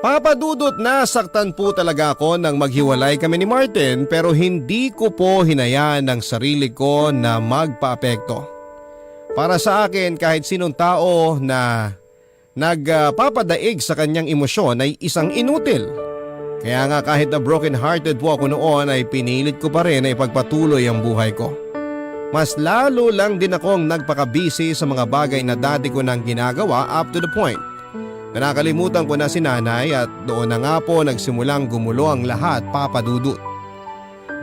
Papa Dudut, nasaktan po talaga ako nang maghiwalay kami ni Martin pero hindi ko po hinayaan ang sarili ko na magpaapekto. Para sa akin, kahit sinong tao na nagpapadaig sa kanyang emosyon ay isang inutil. Kaya nga kahit na broken hearted po ako noon ay pinilit ko pa rin na ipagpatuloy ang buhay ko. Mas lalo lang din akong nagpakabisi sa mga bagay na dati ko nang ginagawa up to the point na nakalimutan ko na si nanay at doon na nga po nagsimulang gumulo ang lahat, Papa Dudut.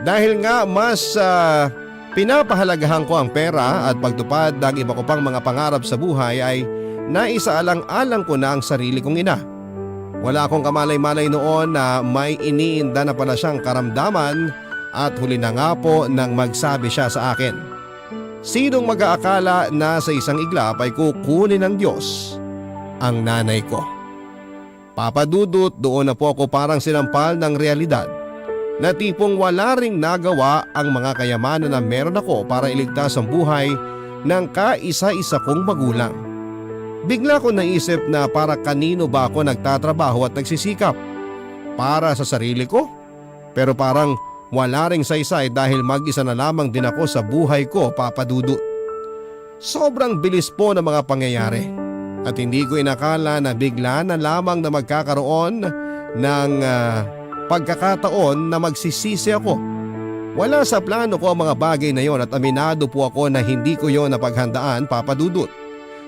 Dahil nga mas pinapahalagahan ko ang pera at pagtupad ng iba ko pang mga pangarap sa buhay ay naisaalang-alang ko na ang sarili kong ina. Wala akong kamalay-malay noon na may iniinda na pala siyang karamdaman at huli na nga po nang magsabi siya sa akin. Sinong mag-aakala na sa isang iglap ay kukunin ng Diyos ang nanay ko? Papa Dudut, doon na po ako parang sinampal ng realidad na tipong wala ring nagawa ang mga kayamanan na meron ako para iligtas ang buhay ng kaisa-isa kong magulang. Bigla ko naisip na para kanino ba ako nagtatrabaho at nagsisikap? Para sa sarili ko? Pero parang wala ring saysay dahil mag-isa na lamang din ako sa buhay ko, Papa Dudut. Sobrang bilis po ng mga pangyayari. At hindi ko inakala na bigla na lamang na magkakaroon ng pagkakataon na magsisisi ako. Wala sa plano ko ang mga bagay na yon at aminado po ako na hindi ko yon napaghandaan, Papa Dudut.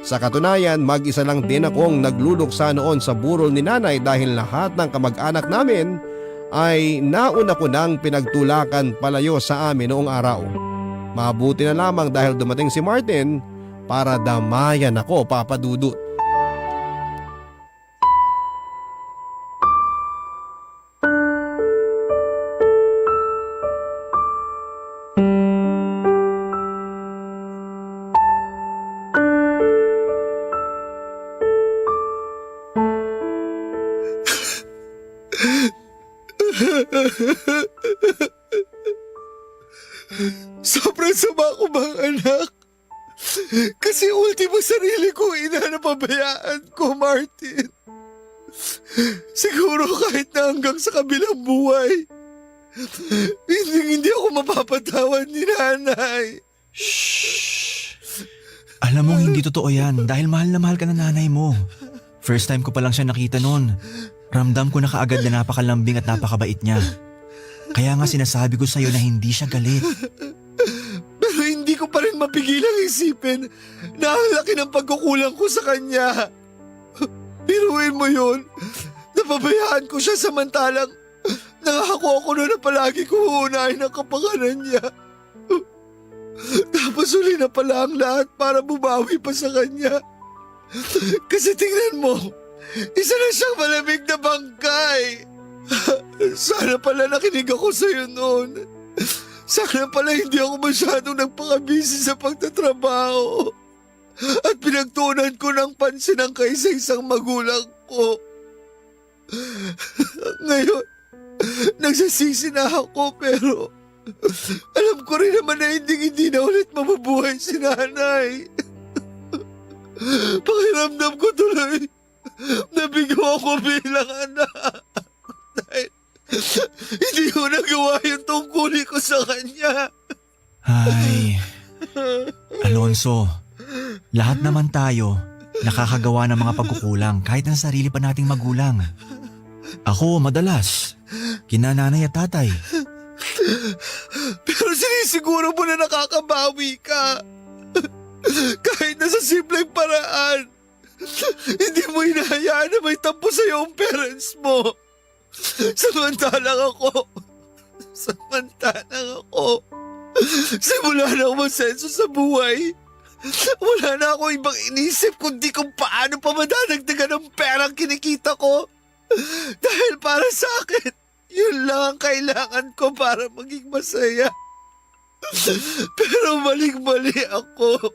Sa katunayan, mag-isa lang din akong nagluluksa noon sa burol ni nanay dahil lahat ng kamag-anak namin ay nauna ko nang pinagtulakan palayo sa amin noong araw. Mabuti na lamang dahil dumating si Martin para damayan ako, Papa Dudut. Sobrang sama ko bang anak? Kasi ultimo sarili ko inapabayaan ko, Martin. Siguro kahit na hanggang sa kabilang buhay, hindi ako mapapatawad ni nanay. Shhh! Alam mo hindi totoo yan dahil mahal na mahal ka na nanay mo. First time ko pa lang siya nakita noon. Ramdam ko na kaagad na napakalambing at napakabait niya. Kaya nga sinasabi ko sa'yo na hindi siya galit. Pero hindi ko pa rin mapigilang isipin na ang laki ng pagkukulang ko sa kanya. Biruin mo yun. napabayaan ko siya samantalang nangako ako na palagi ko uunahin ang kapakanan niya. Tapos uli na pala ang lahat para bumawi pa sa kanya. Kasi tingnan mo, isa na siyang malamig na bangkay. Sana pala nakinig ako sa'yo noon. Sana pala hindi ako masyadong nagpakabisi sa pagtatrabaho. At pinagtuunan ko ng pansin ang kaisa-isang magulang ko. Ngayon, nagsasisi na ako pero alam ko rin naman na hindi na ulit mabubuhay si nanay. Pakiramdam ko tuloy nabigo ako bilang anak. Dahil hindi ko nagawa yung tungkulin ko sa kanya. Ay, Alonso, lahat naman tayo nakakagawa ng mga pagkukulang kahit ng sarili pa nating magulang. Ako madalas, kina nanay at tatay. Pero sinisiguro mo na nakakabawi ka. Kahit na sa simpleng paraan. Hindi mo hinahayaan na may tampo sa'yo ang parents mo. Samantalang ako, simula na ako masenso sa buhay, wala na ako ibang inisip kundi kung paano pa madadagdagan ang perang kinikita ko. Dahil para sa akin, yun lang ang kailangan ko para maging masaya. Pero maling-mali ako.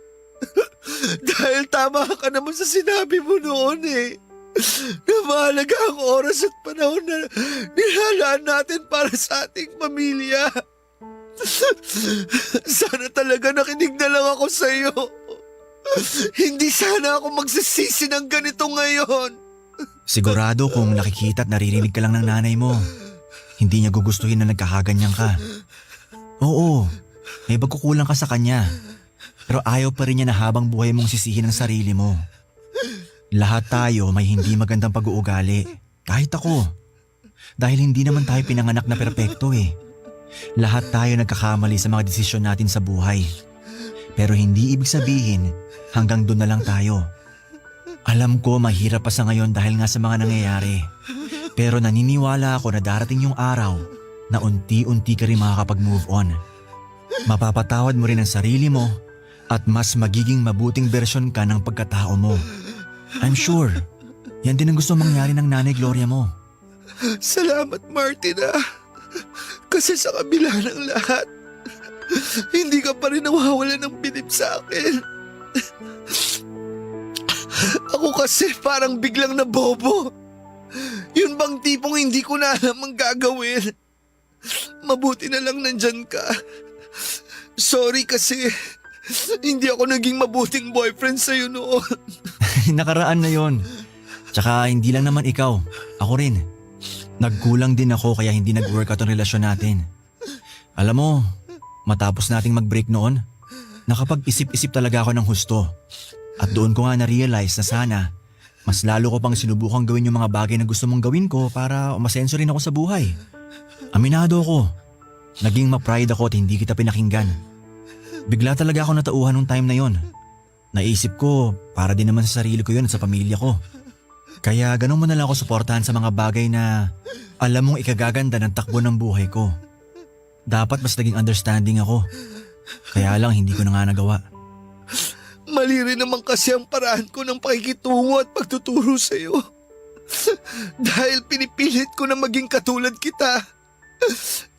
Dahil tama ka naman sa sinabi mo noon eh. Na mahalaga ang oras at panahon na nilalaan natin para sa ating pamilya. Sana talaga nakinig na lang ako sa iyo. Hindi sana ako magsisisi ng ganito ngayon. Sigurado kung nakikita at naririnig ka lang ng nanay mo, hindi niya gugustuhin na nagkakaganyan ka. Oo, may pagkukulang ka sa kanya. Pero ayaw pa rin niya na habang buhay mong sisihin ang sarili mo. Lahat tayo may hindi magandang pag-uugali. Kahit ako. Dahil hindi naman tayo pinanganak na perpekto eh. Lahat tayo nagkakamali sa mga desisyon natin sa buhay. Pero hindi ibig sabihin hanggang doon na lang tayo. Alam ko mahirap pa sa ngayon dahil nga sa mga nangyayari. Pero naniniwala ako na darating yung araw na unti-unti ka rin makakapag-move on. Mapapatawad mo rin ang sarili mo at mas magiging mabuting bersyon ka ng pagkatao mo. I'm sure, yan din ang gusto mangyari ng nanay Gloria mo. Salamat, Martina. Kasi sa kabila ng lahat, hindi ka pa rin nawawala ng bilib sa akin. Ako kasi parang biglang nabobo. Yun bang tipong hindi ko na alam ang gagawin. Mabuti na lang nandyan ka. Sorry kasi hindi ako naging mabuting boyfriend sa'yo noon. Nakaraan na yon. Tsaka hindi lang naman ikaw, ako rin. Nagkulang din ako kaya hindi nag-work out ang relasyon natin. Alam mo, matapos nating mag-break noon, nakapag-isip-isip talaga ako ng husto. At doon ko nga na-realize na sana, mas lalo ko pang sinubukang gawin yung mga bagay na gusto mong gawin ko para umasenso rin ako sa buhay. Aminado ako, naging ma-pride ako at hindi kita pinakinggan. Bigla talaga ako natauhan nung time na yon. Naisip ko, para din naman sa sarili ko yun at sa pamilya ko. Kaya ganun mo na lang ako suportahan sa mga bagay na alam mong ikagaganda ng takbo ng buhay ko. Dapat mas naging understanding ako. Kaya lang hindi ko na nga nagawa. Mali rin naman kasi ang paraan ko ng pakikitungo at pagtuturo sa'yo. Dahil pinipilit ko na maging katulad kita.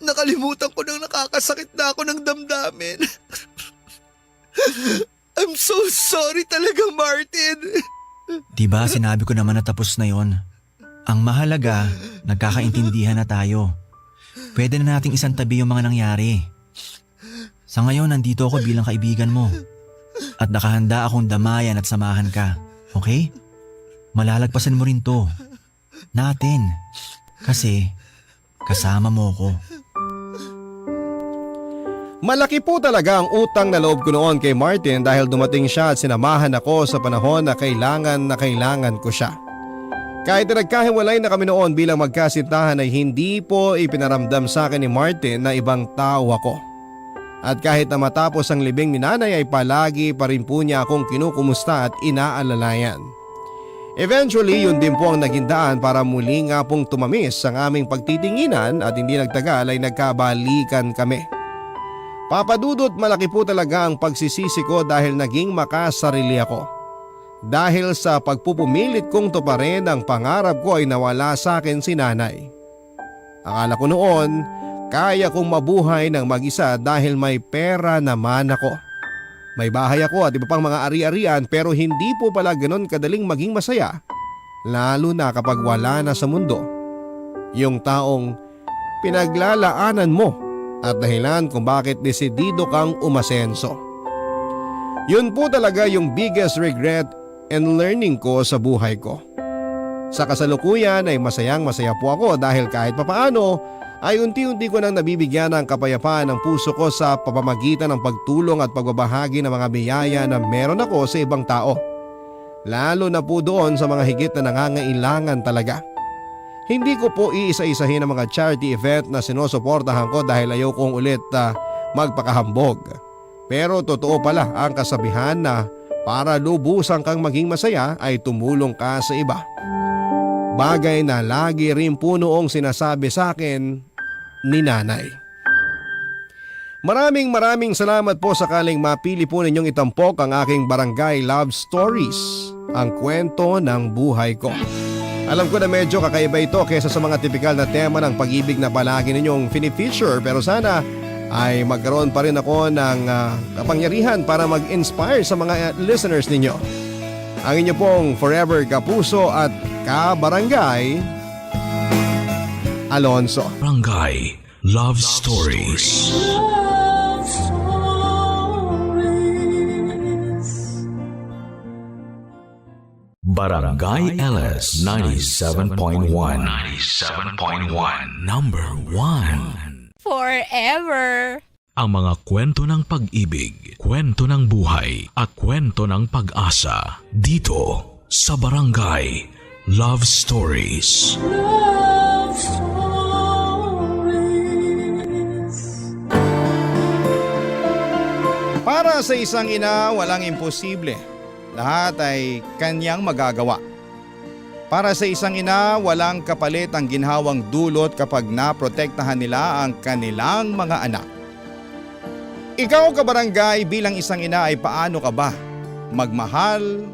Nakalimutan ko nang nakakasakit na ako ng damdamin. I'm so sorry talaga, Martin. Diba sinabi ko naman na tapos na yon? Ang mahalaga, nagkakaintindihan na tayo. Pwede na nating isantabi yung mga nangyari. Sa ngayon, nandito ako bilang kaibigan mo. At nakahanda akong damayan at samahan ka. Okay? Malalagpasan mo rin to. Natin. Kasi kasama mo ko. Malaki po talaga ang utang na loob ko noon kay Martin dahil dumating siya at sinamahan ako sa panahon na kailangan ko siya. Kahit na nagkahiwalay na kami noon bilang magkasintahan ay hindi po ipinaramdam sa akin ni Martin na ibang tao ako. At kahit na matapos ang libing ni nanay ay palagi pa rin po niya akong kinukumusta at inaalalayan. Eventually, yun din po ang naging daan para muli nga pong tumamis ang aming pagtitinginan at hindi nagtagal ay nagkabalikan kami. Papadudot, malaki po talaga ang pagsisisi ko dahil naging makasarili ako. Dahil sa pagpupumilit kong tuparin ang pangarap ko ay nawala sa akin si nanay. Akala ko noon, kaya kong mabuhay ng mag-isa dahil may pera naman ako. May bahay ako at iba pang mga ari-arian pero hindi po pala ganon kadaling maging masaya. Lalo na kapag wala na sa mundo. Yung taong pinaglalaanan mo at dahilan kung bakit desidido kang umasenso. Yun po talaga yung biggest regret and learning ko sa buhay ko. Sa kasalukuyan ay masayang-masaya po ako dahil kahit papaano ay unti-unti ko nang nabibigyan ng kapayapaan ng puso ko sa pamamagitan ng pagtulong at pagbabahagi ng mga biyaya na meron ako sa ibang tao. Lalo na po doon sa mga higit na nangangailangan talaga. Hindi ko po iisa-isahin ang mga charity event na sinusuportahan ko dahil ayaw kong ulit magpakahambog. Pero totoo pala ang kasabihan na para lubusang kang maging masaya ay tumulong ka sa iba. Bagay na lagi rin po noong sinasabi sa akin ni nanay. Maraming salamat po sakaling mapili po ninyong itampok ang aking Barangay Love Stories, ang kwento ng buhay ko. Alam ko na medyo kakaiba ito kaysa sa mga tipikal na tema ng pag-ibig na palagi ninyong fini-feature pero sana ay magkaroon pa rin ako ng kapangyarihan para mag-inspire sa mga listeners ninyo. Ang inyo pong forever kapuso at kabarangay, Alonso. Barangay Love Stories. Love Stories. Barangay LS 97.1. 97.1. Number 1. Forever. Ang mga kwento ng pag-ibig, kwento ng buhay at kwento ng pag-asa dito sa Barangay Love Stories. Love Stories. Para sa isang ina, walang imposible. Lahat ay kanyang magagawa. Para sa isang ina, walang kapalit ang ginhawang dulot kapag naprotektahan nila ang kanilang mga anak. Ikaw kabarangay bilang isang ina ay paano ka ba magmahal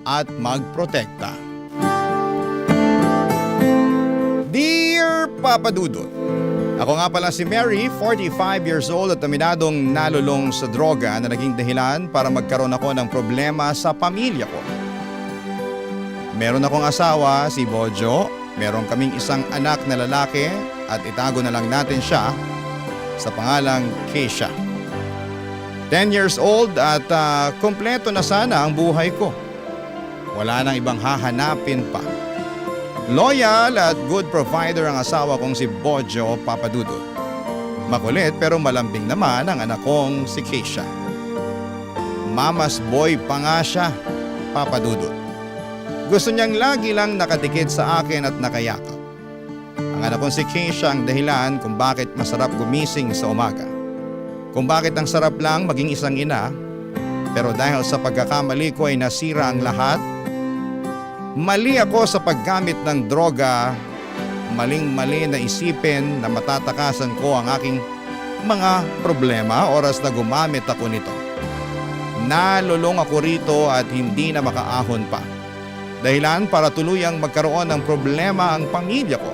at magprotekta? Dear Papa Dudut, ako nga pala si Mary, 45 years old at aminadong nalulong sa droga na naging dahilan para magkaroon ako ng problema sa pamilya ko. Meron akong asawa, si Bojo, meron kaming isang anak na lalaki at itago na lang natin siya sa pangalang Keisha. 10 years old at kompleto na sana ang buhay ko. Wala nang ibang hahanapin pa. Loyal at good provider ang asawa kong si Bojo Papadudut. Makulit pero malambing naman ang anak kong si Keisha. Mama's boy pa nga siya, Papadudut. Gusto niyang lagi lang nakatikit sa akin at nakayakap. Ang anak kong si Keisha ang dahilan kung bakit masarap gumising sa umaga. Kung bakit ang sarap lang maging isang ina, pero dahil sa pagkakamali ko ay nasira ang lahat. Mali ako sa paggamit ng droga, maling-mali na isipin na matatakasan ko ang aking mga problema oras na gumamit ako nito. Nalulong ako rito at hindi na makaahon pa. Dahilan para tuluyang magkaroon ng problema ang pamilya ko.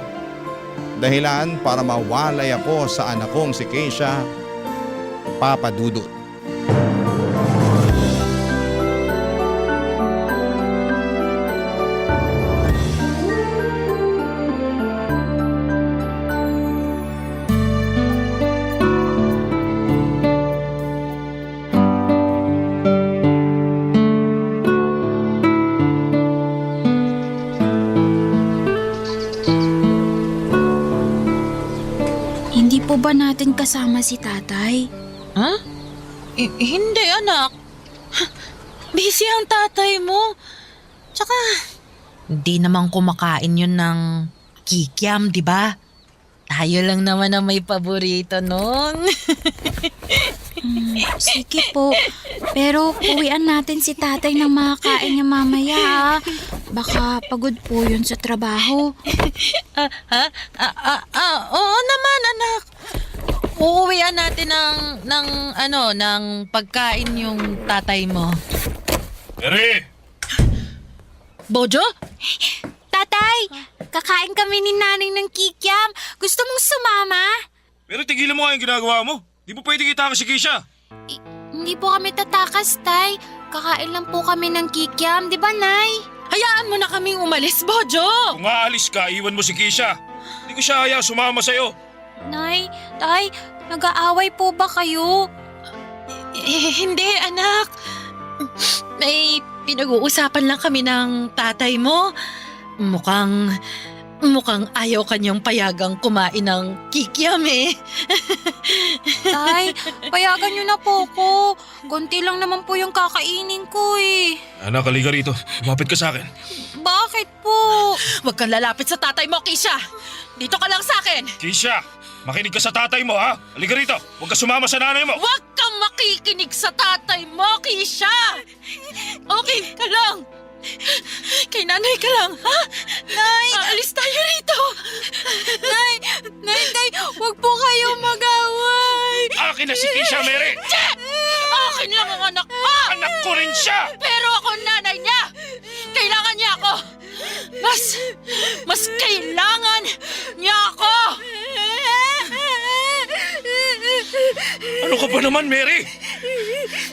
Dahilan para mawalay ako sa anak kong si Keisha, Papa Dudut. Hindi po ba natin kasama si tatay? Ha? Hindi, anak. Busy ang tatay mo. Tsaka, hindi naman kumakain yun ng kikiam, di ba? Tayo lang naman ang may paborito nun. Sige po. Pero uwian natin si tatay ng makakain niya mamaya ha. Baka pagod po yun sa trabaho. Oo naman, anak. Uuwian natin ng pagkain yung tatay mo. Mary! Bojo? Tatay, kakain kami ni nanay ng kikiam. Gusto mong sumama? Pero tigilan mo nga yung ginagawa mo. Di mo pwede kita si Keisha. Hindi po kami tatakas, tay. Kakain lang po kami ng kikiam, di ba, Nay? Hayaan mo na kaming umalis, Bojo! Kung aalis ka, iwan mo si Keisha. Hindi ko siya haya sumama sa'yo. Nay, tay, nag-aaway po ba kayo? Hindi, anak. May pinag-uusapan lang kami ng tatay mo. Mukhang ayaw kanyang payagang kumain ng kikiam eh. Tay, payagan niyo na po ko. Konti lang naman po yung kakainin ko eh. Anak, halika rito. Lumapit ka sa akin. Bakit po? Huwag kang lalapit sa tatay mo, Keisha. Dito ka lang sa akin. Keisha, makinig ka sa tatay mo ha. Halika rito. Huwag ka sumama sa nanay mo. Huwag kang makikinig sa tatay mo, Keisha. Okay ka lang. Kay nanay ka lang, ha? Nay! Aalis tayo rito! Nay, tay, huwag po kayo mag-away. Akin na si Keisha, Mary. Akin lang ang anak mo! Anak ko rin siya. Pero ako ang nanay niya! Kailangan niya ako! Mas kailangan niya ako! Ano ka ba naman, Mary?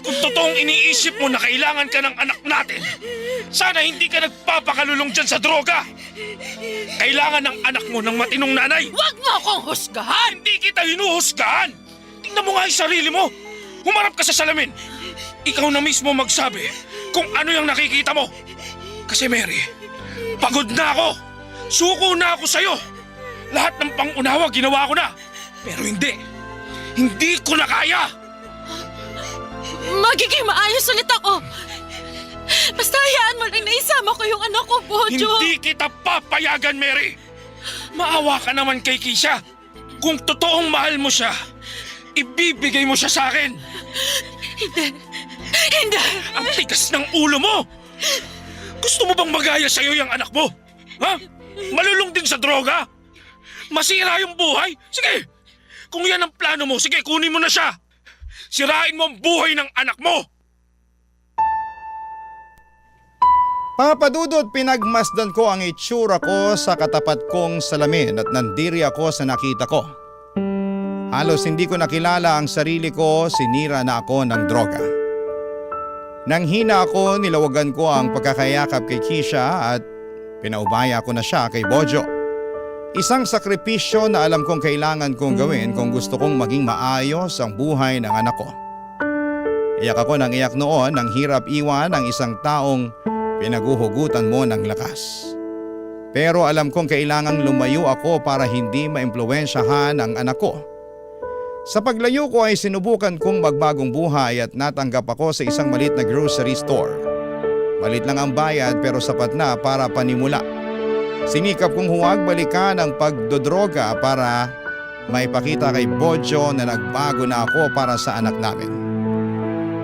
Kung totoong iniisip mo na kailangan ka ng anak natin, sana hindi ka nagpapakalulong dyan sa droga. Kailangan ng anak mo ng matinong nanay. Huwag mo akong husgahan! Hindi kita hinuhusgahan. Tingnan mo nga yung sarili mo. Humarap ka sa salamin. Ikaw na mismo magsabi kung ano yung nakikita mo. Kasi Mary, pagod na ako. Suko na ako sa'yo. Lahat ng pangunawa ginawa ko na. Pero hindi ko na kaya. Magiging maayos ulit ako! Basta hayaan mo lang na isama ko yung anak ko, Bojo! Hindi kita papayagan, Mary. Maawa ka naman kay Keisha. Kung totoong mahal mo siya, ibibigay mo siya sa akin. Hindi! Ang tigas ng ulo mo! Gusto mo bang magaya sa'yo yung anak mo? Ha? Malulong din sa droga? Masira yung buhay? Sige! Kung yan ang plano mo, sige, kunin mo na siya! Sirain mo ang buhay ng anak mo! Papadudot, pinagmasdan ko ang itsura ko sa katapat kong salamin at nandiri ako sa nakita ko. Halos hindi ko nakilala ang sarili ko, sinira na ako ng droga. Nang hina ako, nilawagan ko ang pagkakayakap kay Keisha at pinaubaya ko na siya kay Bojo. Isang sakripisyo na alam kong kailangan kong gawin kung gusto kong maging maayos ang buhay ng anak ko. Iyak ako ng iyak noon nang hirap iwan ang isang taong pinaguhugutan mo ng lakas. Pero alam kong kailangang lumayo ako para hindi maimpluwensyahan ang anak ko. Sa paglayo ko ay sinubukan kong magbagong buhay at natanggap ako sa isang maliit na grocery store. Malit lang ang bayad pero sapat na para panimula. Sinikap kong huwag balikan ang pagdodroga para maipakita kay Bojo na nagbago na ako para sa anak namin.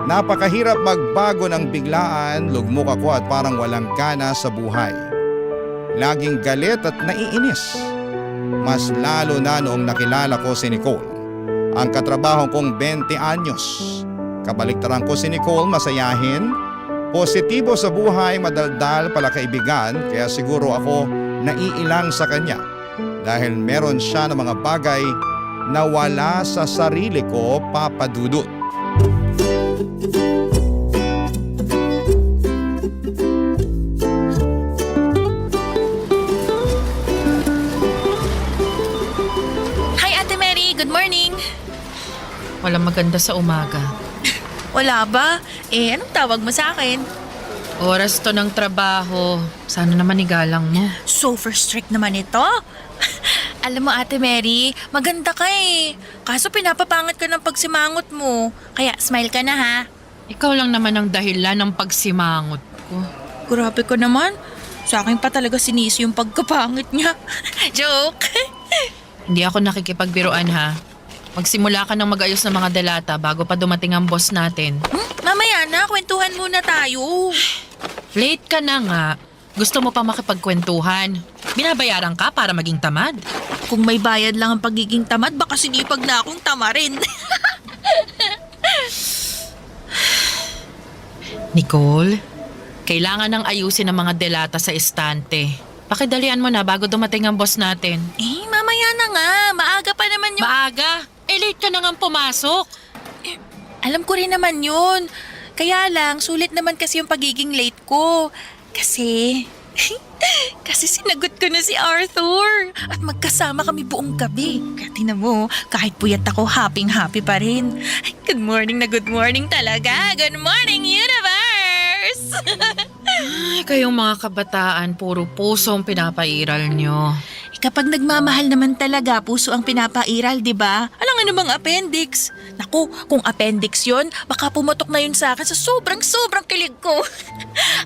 Napakahirap magbago ng biglaan, lugmok ako at parang walang gana sa buhay. Laging galit at naiinis. Mas lalo na noong nakilala ko si Nicole. Ang katrabaho kong 20 anyos. Kabaliktaran ko si Nicole, masayahin, positibo sa buhay, madaldal pala kaibigan, kaya siguro ako naiilang sa kanya dahil meron siya ng mga bagay na wala sa sarili ko, papadudot. Hi, Ate Mary. Good morning. Walang maganda sa umaga. Wala ba? Anong tawag mo sa akin? Oras to ng trabaho. Sana naman igalang mo. Super strict naman ito. Alam mo, Ate Mary, maganda ka eh. Kaso pinapapangat ka ng pagsimangot mo. Kaya smile ka na ha. Ikaw lang naman ang dahilan ng pagsimangot ko. Grabe ko naman. Sa akin pa talaga sinisi yung pagkapangit niya. Joke. Hindi ako nakikipagbiruan ha. magsimula ka ng mag-ayos ng mga delata bago pa dumating ang boss natin. Mamaya na, kwentuhan muna tayo. Late ka na nga. Gusto mo pa makipagkwentuhan. Binabayaran ka para maging tamad. Kung may bayad lang ang pagiging tamad, baka sinipag na akong tamarin. Nicole, kailangan nang ayusin ang mga delata sa estante. Pakidalian mo na bago dumating ang boss natin. Mamaya na nga. Maaga pa naman yung... Maaga? Late ka na nga pumasok. Alam ko rin naman yun. Kaya lang, sulit naman kasi yung pagiging late ko. Kasi sinagot ko na si Arthur. At magkasama kami buong gabi. Kaya tinan mo, kahit puyat ako, happy pa rin. Good morning na good morning talaga. Good morning, universe! Ay, kayong mga kabataan, puro puso ang pinapairal nyo. Kapag nagmamahal naman talaga, puso ang pinapairal, di ba? Alam nga namang appendix. Naku, kung appendix yon, baka pumotok na yun sa akin sa sobrang kilig ko.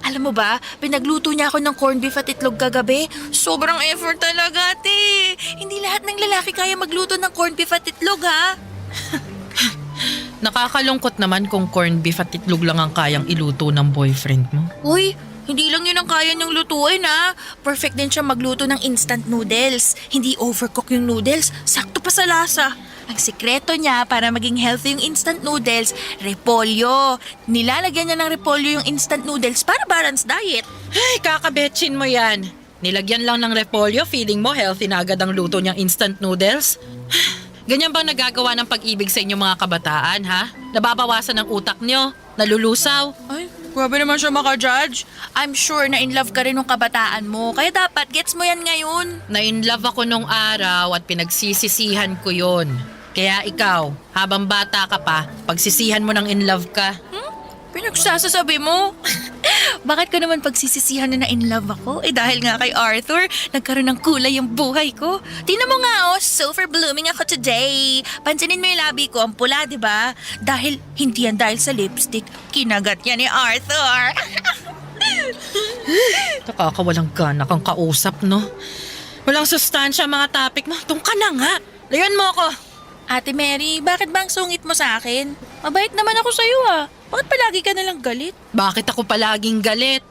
Alam mo ba, pinagluto niya ako ng corned beef at itlog kagabi. Sobrang effort talaga, ate. Hindi lahat ng lalaki kaya magluto ng corned beef at itlog, ha? Nakakalungkot naman kung corned beef at itlog lang ang kayang iluto ng boyfriend mo. Uy, hindi lang yun ang kaya niyang lutuin, ha? Perfect din siya magluto ng instant noodles. Hindi overcook yung noodles, sakto pa sa lasa. Ang sikreto niya para maging healthy yung instant noodles, repolyo. Nilalagyan niya ng repolyo yung instant noodles para balanced diet. Ay, kakabetchin mo yan. Nilagyan lang ng repolyo, feeling mo healthy na agad ang luto niyang instant noodles? Ganyan bang nagagawa ng pag-ibig sa inyong mga kabataan, ha? Nababawasan ang utak niyo? Nalulusaw? Ay, grabe naman siya maka-judge. I'm sure na in love ka rin ng kabataan mo, kaya dapat gets mo yan ngayon. Na-in-love ako nung araw at pinagsisisihan ko yon. Kaya ikaw, habang bata ka pa, pagsisihan mo ng in-love ka. Pinagsasasabi mo? Bakit ko naman pagsisisihan na in love ako? Dahil nga kay Arthur, nagkaroon ng kulay yung buhay ko. Tingnan mo nga, super blooming ako today. Pansinin mo yung labi ko, ang pula, di ba? Dahil, hindi yan dahil sa lipstick, kinagat yan ni Arthur. Nakakawalang gana kang kausap, no? Walang sustansya ang mga topic mo. Tung ka na nga. Layan mo ako. Ate Mary, bakit bang sungit mo sa akin? Mabait naman ako sa'yo, ah. Bakit palagi ka nalang galit? Bakit ako palaging galit?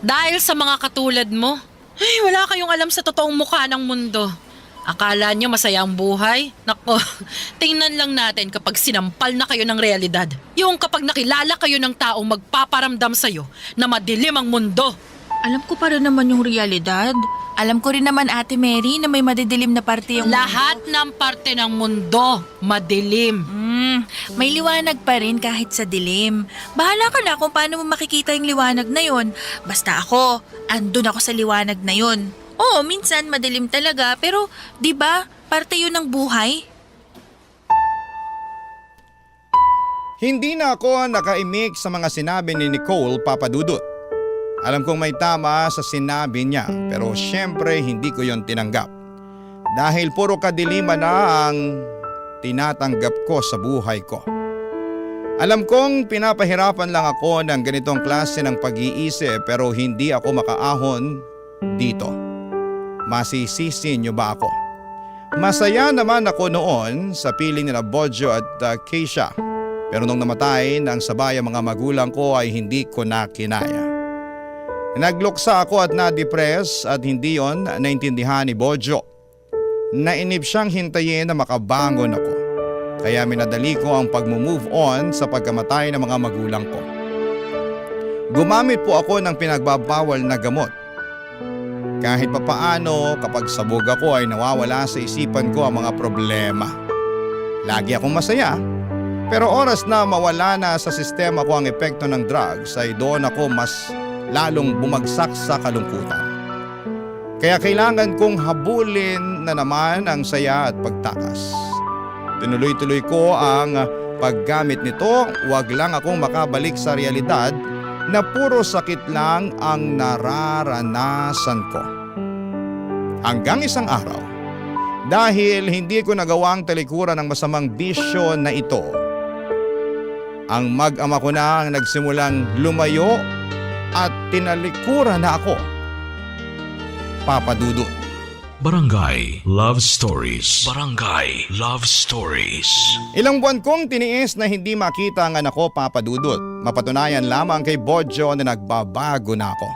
Dahil sa mga katulad mo. Ay, wala kayong alam sa totoong mukha ng mundo. Akala nyo masaya ang buhay? Nako, tingnan lang natin kapag sinampal na kayo ng realidad. Yung kapag nakilala kayo ng taong magpaparamdam sa'yo na madilim ang mundo. Alam ko pa rin naman yung realidad. Alam ko rin naman, Ate Mary, na may madidilim na parte yung Lahat ng parte ng mundo, madilim. May liwanag pa rin kahit sa dilim. Bahala ka na kung paano mo makikita yung liwanag na yon. Basta ako, andun ako sa liwanag na yon. Oo, minsan madilim talaga, pero 'di ba, parte yun ng buhay. Hindi na ako nakaimik sa mga sinabi ni Nicole Papadudut. Alam kong may tama sa sinabi niya pero syempre hindi ko yon tinanggap. Dahil puro kadiliman na ang tinatanggap ko sa buhay ko. Alam kong pinapahirapan lang ako ng ganitong klase ng pag-iisip pero hindi ako makaahon dito. Masisisi niyo ba ako? Masaya naman ako noon sa piling nila Bojo at Keisha. Pero nung namatay ng sabay ang mga magulang ko ay hindi ko na kinaya. Nagluksa ako at na-depress at hindi yon naintindihan ni Bojo. Nainip siyang hintayin na makabangon ako. Kaya minadali ko ang pag-move on sa pagkamatay ng mga magulang ko. Gumamit po ako ng pinagbabawal na gamot. Kahit papaano kapag sabog ako ay nawawala sa isipan ko ang mga problema. Lagi akong masaya. Pero oras na mawala na sa sistema ko ang epekto ng drugs ay doon ako mas lalong bumagsak sa kalungkutan. Kaya kailangan kong habulin na naman ang saya at pagtakas. Tinuloy-tuloy ko ang paggamit nito, wag lang akong makabalik sa realidad na puro sakit lang ang nararanasan ko. Hanggang isang araw, dahil hindi ko nagawang talikuran ng masamang bisyo na ito, ang mag-ama ko na ang nagsimulang lumayo at tinalikuran na ako. Papadudut. Barangay Love Stories. Barangay Love Stories. Ilang buwan kong tiniis na hindi makita ang anak ko, Papa Dudut. Mapatunayan lamang kay Bodjo na nagbabago na ako.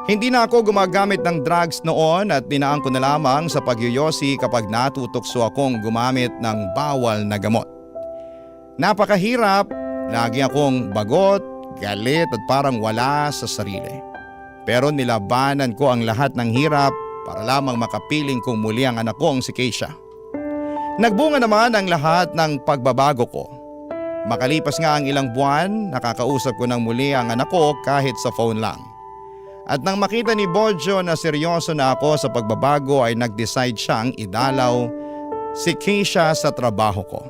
Hindi na ako gumagamit ng drugs noon at dinaan ko na lamang sa pagyoyosi kapag natutokso akong gumamit ng bawal na gamot. Napakahirap, lagi akong bagot, galit at parang wala sa sarili. Pero nilabanan ko ang lahat ng hirap para lamang makapiling kong muli ang anak kong si Keisha. Nagbunga naman ang lahat ng pagbabago ko. Makalipas nga ang ilang buwan, nakakausap ko ng muli ang anak ko kahit sa phone lang. At nang makita ni Bodjo na seryoso na ako sa pagbabago ay nag-decide siyang idalaw si Keisha sa trabaho ko.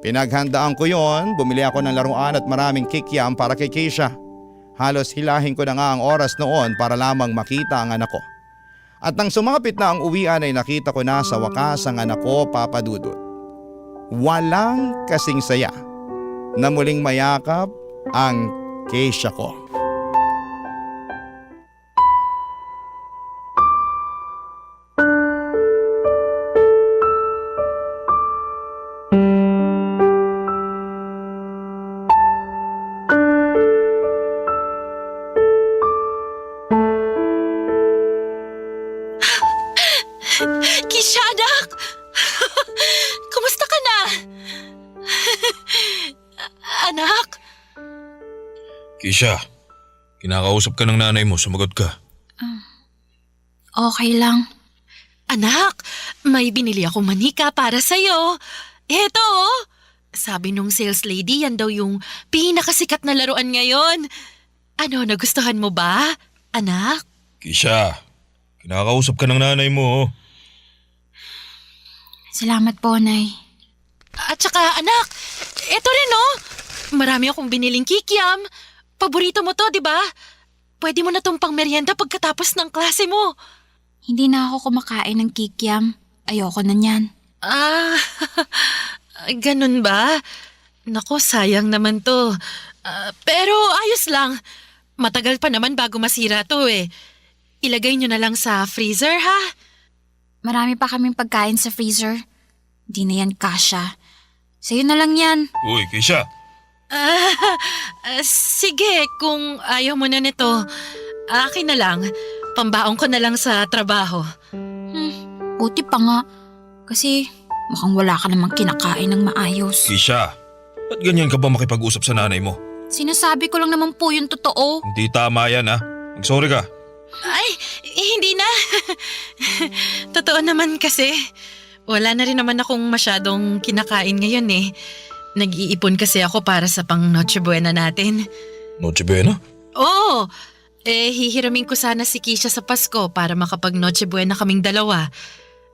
Pinaghandaan ko yon, bumili ako ng laruan at maraming kikiam para kay Keisha. Halos hilahin ko na nga ang oras noon para lamang makita ang anak ko. At nang sumapit na ang uwian ay nakita ko na sa wakas ang anak ko, Papa Dudut. Walang kasing saya na muling mayakap ang Keisha ko. Keisha, anak! Kumusta ka na? Anak? Keisha, kinakausap ka ng nanay mo, sumagot ka. Okay lang. Anak, may binili akong manika para sa'yo. Eto, oh. Sabi nung sales lady, yan daw yung pinakasikat na laruan ngayon. Ano, nagustuhan mo ba, anak? Keisha, kinakausap ka ng nanay mo. Salamat po, Nay. At saka, anak, eto rin, oh. Marami akong biniling kikiam. Paborito mo to, di ba? Pwede mo na tong pang merienda pagkatapos ng klase mo. Hindi na ako kumakain ng kikiam. Ayoko na niyan. Ah, ganun ba? Nako, sayang naman to. Pero ayos lang. Matagal pa naman bago masira to eh. Ilagay nyo na lang sa freezer, ha? Marami pa kaming pagkain sa freezer. Di na yan kasya. Sa'yo na lang yan. Uy, Keisha. Sige, kung ayaw mo na nito, akin na lang. Pambaong ko na lang sa trabaho. Buti pa nga. Kasi mukhang wala ka namang kinakain ng maayos. Keisha, ba't ganyan ka ba makipag-usap sa nanay mo? Sinasabi ko lang naman po yung totoo. Hindi tama yan ha. Mag-sorry ka. Ay, hindi na. Totoo naman kasi. Wala na rin naman akong masyadong kinakain ngayon eh. Nag-iipon kasi ako para sa pang Noche Buena natin. Noche Buena? Oo. Hihiramin ko sana si Keisha sa Pasko para makapag Noche Buena kaming dalawa.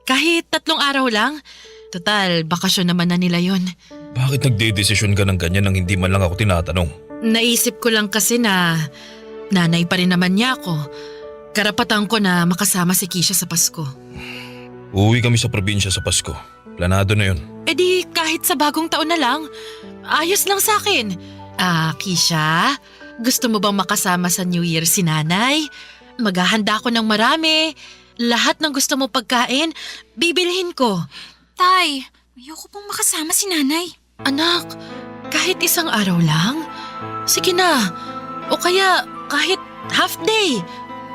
Kahit 3 araw lang. Total, bakasyon naman na nila yon. Bakit nagdedesisyon ka ng ganyan nang hindi man lang ako tinatanong? Naisip ko lang kasi na nanay pa rin naman niya ako. Karapatan ko na makasama si Keisha sa Pasko. Uuwi kami sa probinsya sa Pasko. Planado na yun. Di kahit sa bagong taon na lang. Ayos lang sa akin. Keisha, gusto mo bang makasama sa New Year si nanay? Maghahanda ako ng marami. Lahat ng gusto mo pagkain, bibilhin ko. Tay, ayoko pong makasama si nanay. Anak, kahit 1 araw lang? Sige na. O kaya kahit half day.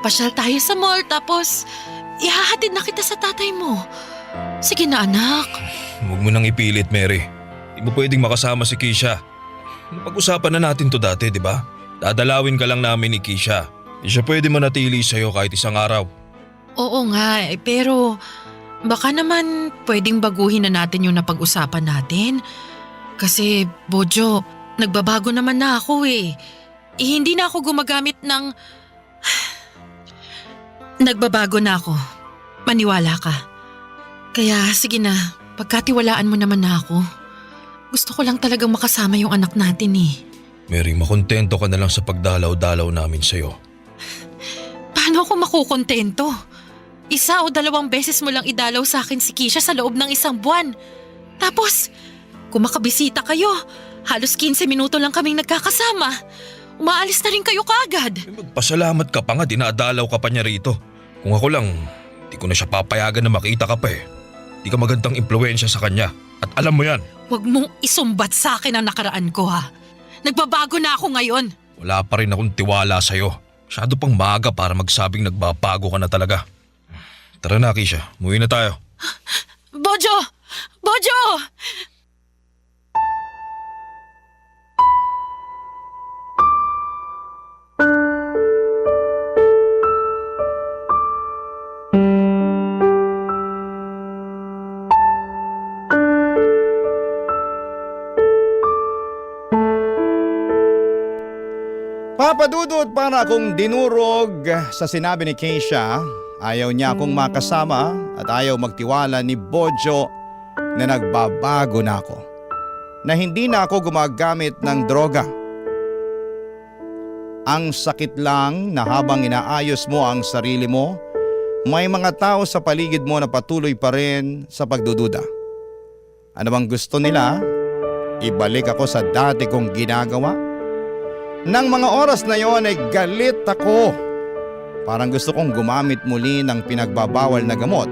Pasyal tayo sa mall tapos ihahatid na kita sa tatay mo. Sige na anak. Huwag mo nang ipilit, Mary. Di mo pwedeng makasama si Keisha. Napag-usapan na natin to dati, di ba? Dadalawin ka lang namin ni Keisha. Di siya pwede manatili sa'yo kahit 1 araw. Oo nga, pero baka naman pwedeng baguhin na natin yung napag-usapan natin. Kasi, Bodjo, nagbabago naman na ako eh. Hindi na ako gumagamit ng... Nagbabago na ako. Maniwala ka. Kaya sige na, pagkatiwalaan mo naman na ako. Gusto ko lang talagang makasama yung anak natin eh. Mary, makontento ka na lang sa pagdalaw-dalaw namin sa'yo. Paano ako makukontento? 1 o 2 beses mo lang idalaw sa akin si Keisha sa loob ng 1 buwan. Tapos, kung makabisita kayo, halos 15 minuto lang kaming nagkakasama. Umaalis na rin kayo kaagad. Magpasalamat ka pa nga, dinadalaw ka pa niya rito. Kung ako lang, Di ko na siya papayagan na makita ka pa eh. Di ka magandang impluwensya sa kanya. At alam mo yan. Huwag mong isumbat sa akin ang nakaraan ko ha. Nagbabago na ako ngayon. Wala pa rin akong tiwala sa'yo. Masyado pang maaga para magsabing nagbabago ka na talaga. Tara na, Keisha. Umuwi na tayo. Bojo! Bojo! Papadudot para akong dinurog sa sinabi ni Keisha. Ayaw niya akong makasama at ayaw magtiwala ni Bojo na nagbabago na ako. Na hindi na ako gumagamit ng droga. Ang sakit lang na habang inaayos mo ang sarili mo, may mga tao sa paligid mo na patuloy pa rin sa pagdududa. Ano bang gusto nila? Ibalik ako sa dati kong ginagawa? Nang mga oras na yon ay galit ako. Parang gusto kong gumamit muli ng pinagbabawal na gamot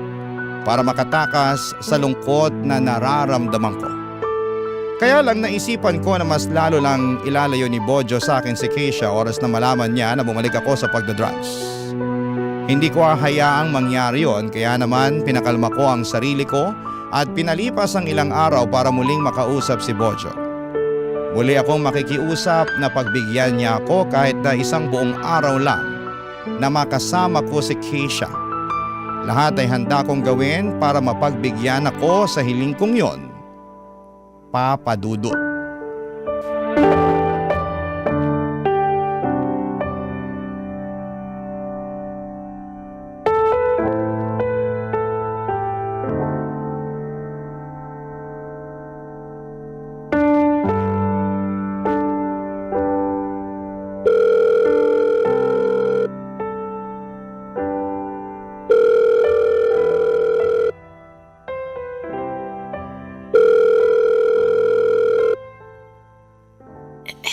para makatakas sa lungkot na nararamdaman ko. Kaya lang naisipan ko na mas lalo lang ilalayo ni Bojo sa akin si Keisha oras na malaman niya na bumalik ako sa pagdodrugs. Hindi ko hahayaang mangyari yon, kaya naman pinakalma ko ang sarili ko at pinalipas ang ilang araw para muling makausap si Bojo. Muli akong makikiusap na pagbigyan niya ako kahit na isang buong araw lang na makasama ko si Keisha. Lahat ay handa kong gawin para mapagbigyan ako sa hiling kong yon. Papadudot.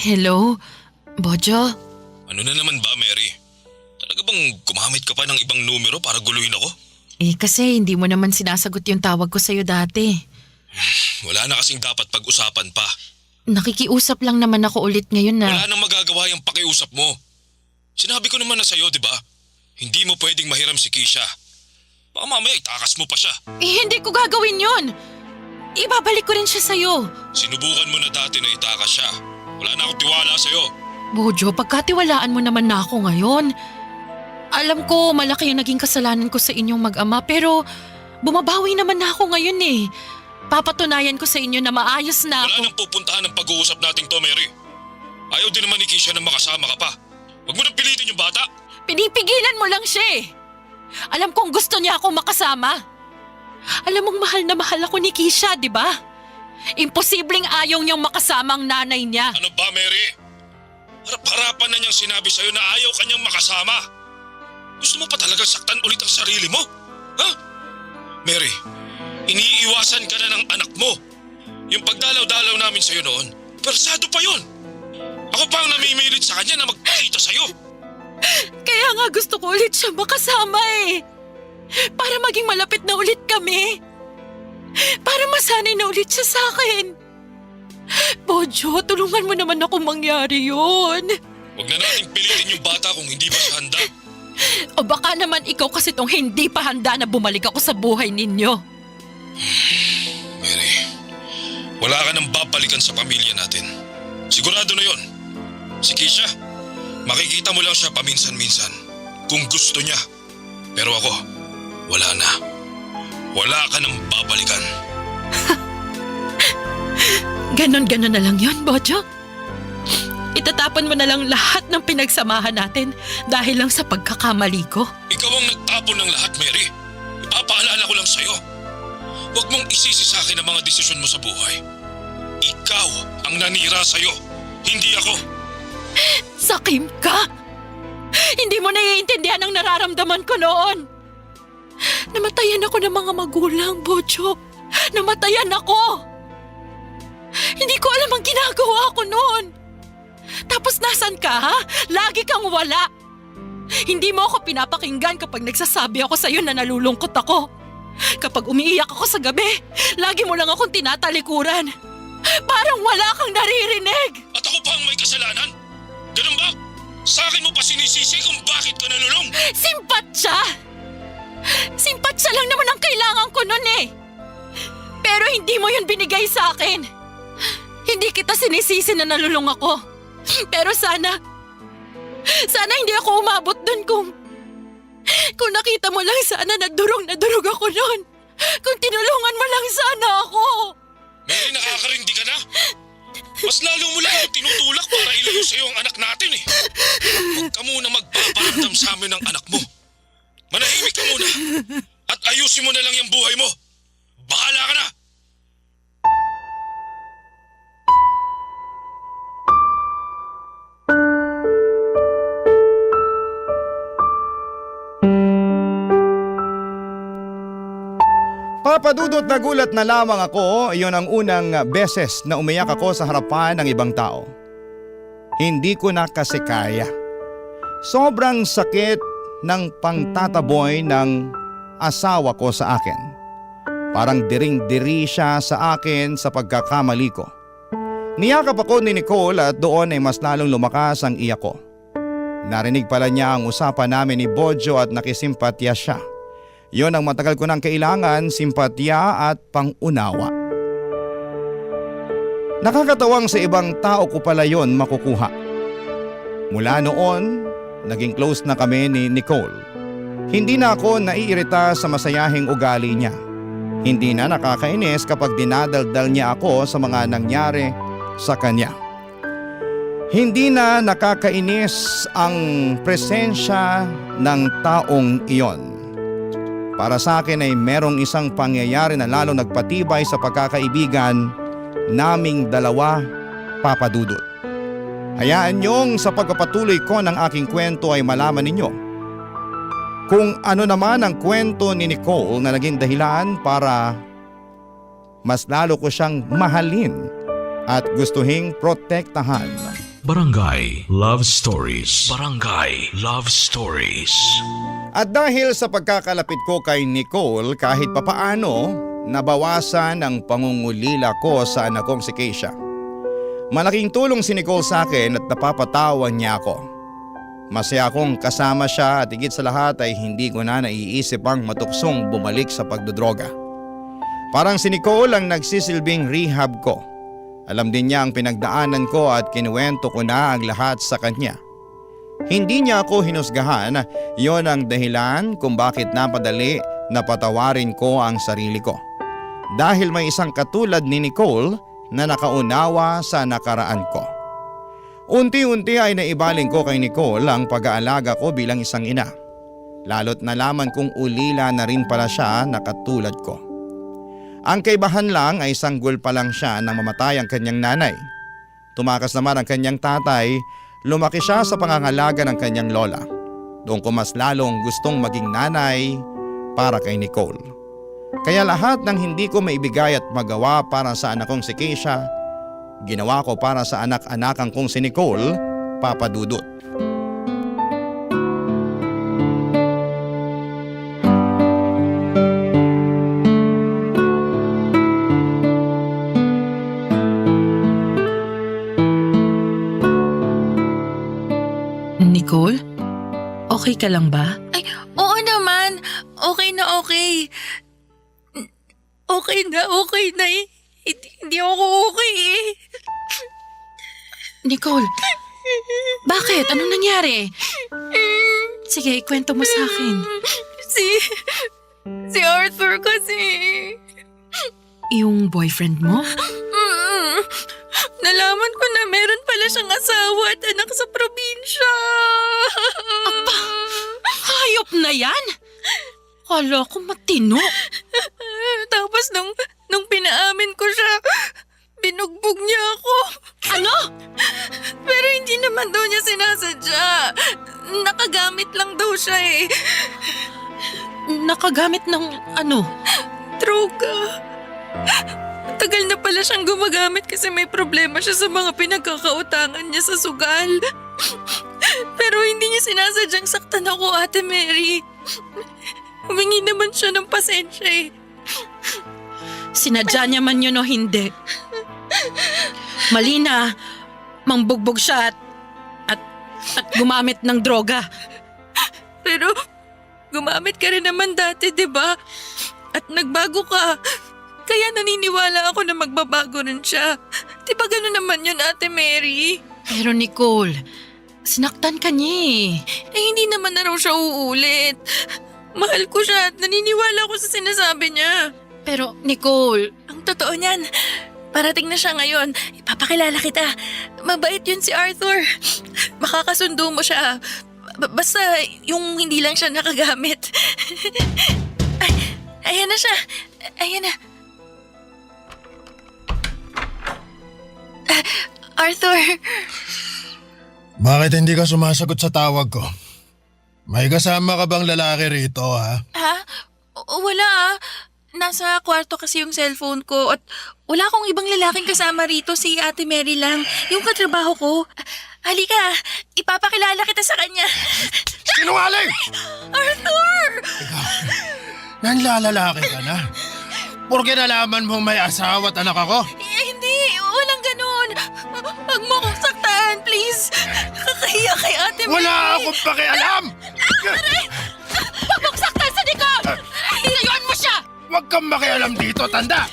Hello? Bojo? Ano na naman ba, Mary? Talaga bang gumamit ka pa ng ibang numero para guluhin ako? Kasi hindi mo naman sinasagot yung tawag ko sa'yo dati. Wala na kasing dapat pag-usapan pa. Nakikiusap lang naman ako ulit ngayon na… Wala nang magagawa yung pakiusap mo. Sinabi ko naman na sa'yo, di ba? Hindi mo pwedeng mahiram si Keisha. Baka mamaya itakas mo pa siya. Hindi ko gagawin yun! Ibabalik ko rin siya sa'yo. Sinubukan mo na dati na itakas siya. Wala na akong tiwala sa'yo. Bojo, pagkatiwalaan mo naman na ako ngayon. Alam ko malaki yung naging kasalanan ko sa inyong mag-ama pero bumabawi naman na ako ngayon eh. Papatunayan ko sa inyo na maayos na Wala ako. nang pupuntahan ng pag-uusap nating to, Mary. Ayaw din naman ni Keisha na makasama ka pa. Huwag mo nang pilitin yung bata. Pinipigilan mo lang siya eh. Alam kong gusto niya akong makasama. Alam mong mahal na mahal ako ni Keisha, di ba? Imposibleng ayaw niyang makasama ang nanay niya. Ano ba, Mary? Harap-harapan na niyang sinabi sa'yo na ayaw kanyang makasama. Gusto mo pa talaga saktan ulit ang sarili mo? Ha? Mary, iniiwasan ka na ng anak mo. Yung pagdalaw-dalaw namin sa'yo noon, persado pa yun. Ako pa ang namimilit sa kanya na magpakita sa'yo. Kaya nga gusto ko ulit siya makasama eh. Para maging malapit na ulit kami. Para masanay na ulit siya sa akin. Bojo, tulungan mo naman ako mangyari yun. Huwag na nating pilitin yung bata kung hindi ba siya handa. O baka naman ikaw kasi tong hindi pa handa na bumalik ako sa buhay ninyo. Mary, wala ka nang babalikan sa pamilya natin. Sigurado na yon. Si Keisha, makikita mo lang siya paminsan-minsan kung gusto niya. Pero ako, wala na. Wala ka nang babalikan. Ganon-ganon na lang yon, Bojo. Itatapon mo na lang lahat ng pinagsamahan natin dahil lang sa pagkakamali ko. Ikaw ang nagtapon ng lahat, Mary. Ipapaalala ko lang sa'yo. Huwag mong isisi sa akin ang mga desisyon mo sa buhay. Ikaw ang nanira sa'yo, hindi ako. Sakim ka! Hindi mo naiintindihan ang nararamdaman ko noon. Namatayan ako ng mga magulang, Bojo. Namatayan ako. Hindi ko alam ang ginagawa ko noon. Tapos nasan ka, ha? Lagi kang wala. Hindi mo ako pinapakinggan kapag nagsasabi ako sa'yo na nalulungkot ako. Kapag umiiyak ako sa gabi, lagi mo lang akong tinatalikuran. Parang wala kang naririnig. At ako pa ang may kasalanan? Ganun ba? Sa akin mo pa sinisisi kung bakit ka nalulung? Simpatsya! Simpatsya lang naman ang kailangan ko nun eh. Pero hindi mo yun binigay sa akin. Hindi kita sinisisi na nalulung ako. Pero sana hindi ako umabot dun kung nakita mo lang sana na durog ako nun. Kung tinulungan mo lang sana ako. Mary, nakakarindi ka na? Mas lalo mo lang yung tinutulak para ilayo sa'yo ang anak natin eh. Huwag ka muna magpaparamdam sa amin ng anak mo. Manahimik ka muna at ayusin mo na lang yung buhay mo. Bahala ka na! Papadudot na gulat na lamang ako, iyon ang unang beses na umiyak ako sa harapan ng ibang tao. Hindi ko na kasi kaya. Sobrang sakit ng pangtataboy ng asawa ko sa akin. Parang diring-diri siya sa akin sa pagkakamali ko. Niyakap ako ni Nicole at doon ay mas lalong lumakas ang iyak ko. Narinig pala niya ang usapan namin ni Bojo at nakisimpatya siya. Yon ang matagal ko nang kailangan, simpatya at pangunawa. Nakakatawang sa ibang tao ko pala yon makukuha. Mula noon, naging close na kami ni Nicole. Hindi na ako naiirita sa masayahing ugali niya. Hindi na nakakainis kapag dinadaldal niya ako sa mga nangyari sa kanya. Hindi na nakakainis ang presensya ng taong iyon. Para sa akin ay merong isang pangyayari na lalo nagpatibay sa pagkakaibigan naming dalawa, Papa Dudut. Hayaan niyong sa pagpapatuloy ko ng aking kwento ay malaman ninyo kung ano naman ang kwento ni Nicole na naging dahilan para mas lalo ko siyang mahalin at gustuhing protektahan. Barangay Love Stories. Barangay Love Stories. At dahil sa pagkakalapit ko kay Nicole, kahit papaano, nabawasan ang pangungulila ko sa anak kong si Keisha. Malaking tulong si Nicole sa akin at napapatawan niya ako. Masaya akong kasama siya at higit sa lahat ay hindi ko na naiisip ang matuksong bumalik sa pagdodroga. Parang si Nicole ang nagsisilbing rehab ko. Alam din niya ang pinagdaanan ko at kinuwento ko na ang lahat sa kanya. Hindi niya ako hinusgahan, yon ang dahilan kung bakit napadali na patawarin ko ang sarili ko. Dahil may isang katulad ni Nicole na nakaunawa sa nakaraan ko. Unti-unti ay naibaling ko kay Nicole ang pag-aalaga ko bilang isang ina. Lalo't nalaman kong ulila na rin pala siya na katulad ko. Ang kaibahan lang ay sanggol pa lang siya nang mamatay ang kanyang nanay. Tumakas naman ang kanyang tatay, lumaki siya sa pangangalaga ng kanyang lola. Doon ko mas lalong gustong maging nanay para kay Nicole. Kaya lahat ng hindi ko maibigay at magawa para sa anak kong si Keisha, ginawa ko para sa anak-anakan kong si Nicole, Papa Dudut. Nicole? Okay ka lang ba? Ay, oo naman. Okay na okay. Okay na eh. Hindi ako okay eh. Nicole, bakit? Anong nangyari? Sige, ikwento mo sa akin. Si Arthur kasi. Yung boyfriend mo? Nalaman ko na meron pala siyang asawa at anak sa probinsya. Apa, hayop na yan? Kala ko matino. Tapos nung pinaamin ko siya, binugbog niya ako. Ano? Pero hindi naman daw niya sinasadya. Nakagamit lang daw siya eh. Nakagamit ng ano? Droga. Tagal na pala siyang gumagamit kasi may problema siya sa mga pinagkakautangan niya sa sugal. Pero hindi niya sinasadyang saktan ako, Ate Mary. Humingi naman siya ng pasensya eh. Sinadya niya man yun o hindi. Mali na, mangbugbog siya at gumamit ng droga. Pero gumamit ka rin naman dati, di ba? At nagbago ka. Kaya naniniwala ako na magbabago rin siya. Di ba gano'n naman yun, Ate Mary? Pero Nicole, sinaktan ka niya eh. Eh hindi naman na raw siya uulit. Mahal ko siya at naniniwala ko sa sinasabi niya. Pero Nicole, Ang totoo niyan, parating na siya ngayon. Ipapakilala kita. Mabait yun si Arthur. Makakasundo mo siya. Basta yung hindi lang siya nakagamit. Ay, ayan na siya. Ayan na. Arthur, Bakit hindi ka sumasagot sa tawag ko? May kasama ka bang lalaki rito, ha? ha? Wala ah. Nasa kwarto kasi yung cellphone ko at wala akong ibang lalaking kasama rito, si Ate Mary lang, yung katrabaho ko. Halika, ipapakilala kita sa kanya. Sinungaling! Arthur! Nanlalalaki ka na? Porque nalaman mong may asawa at anak ako? Hindi, walang ganun. Huwag mo akong saktan, please. Kakahiya kay Ate Mary. Wala akong pakialam! huwag mong saktan sa Nicole! Ilayuan mo siya! Huwag kang makialam dito, tanda!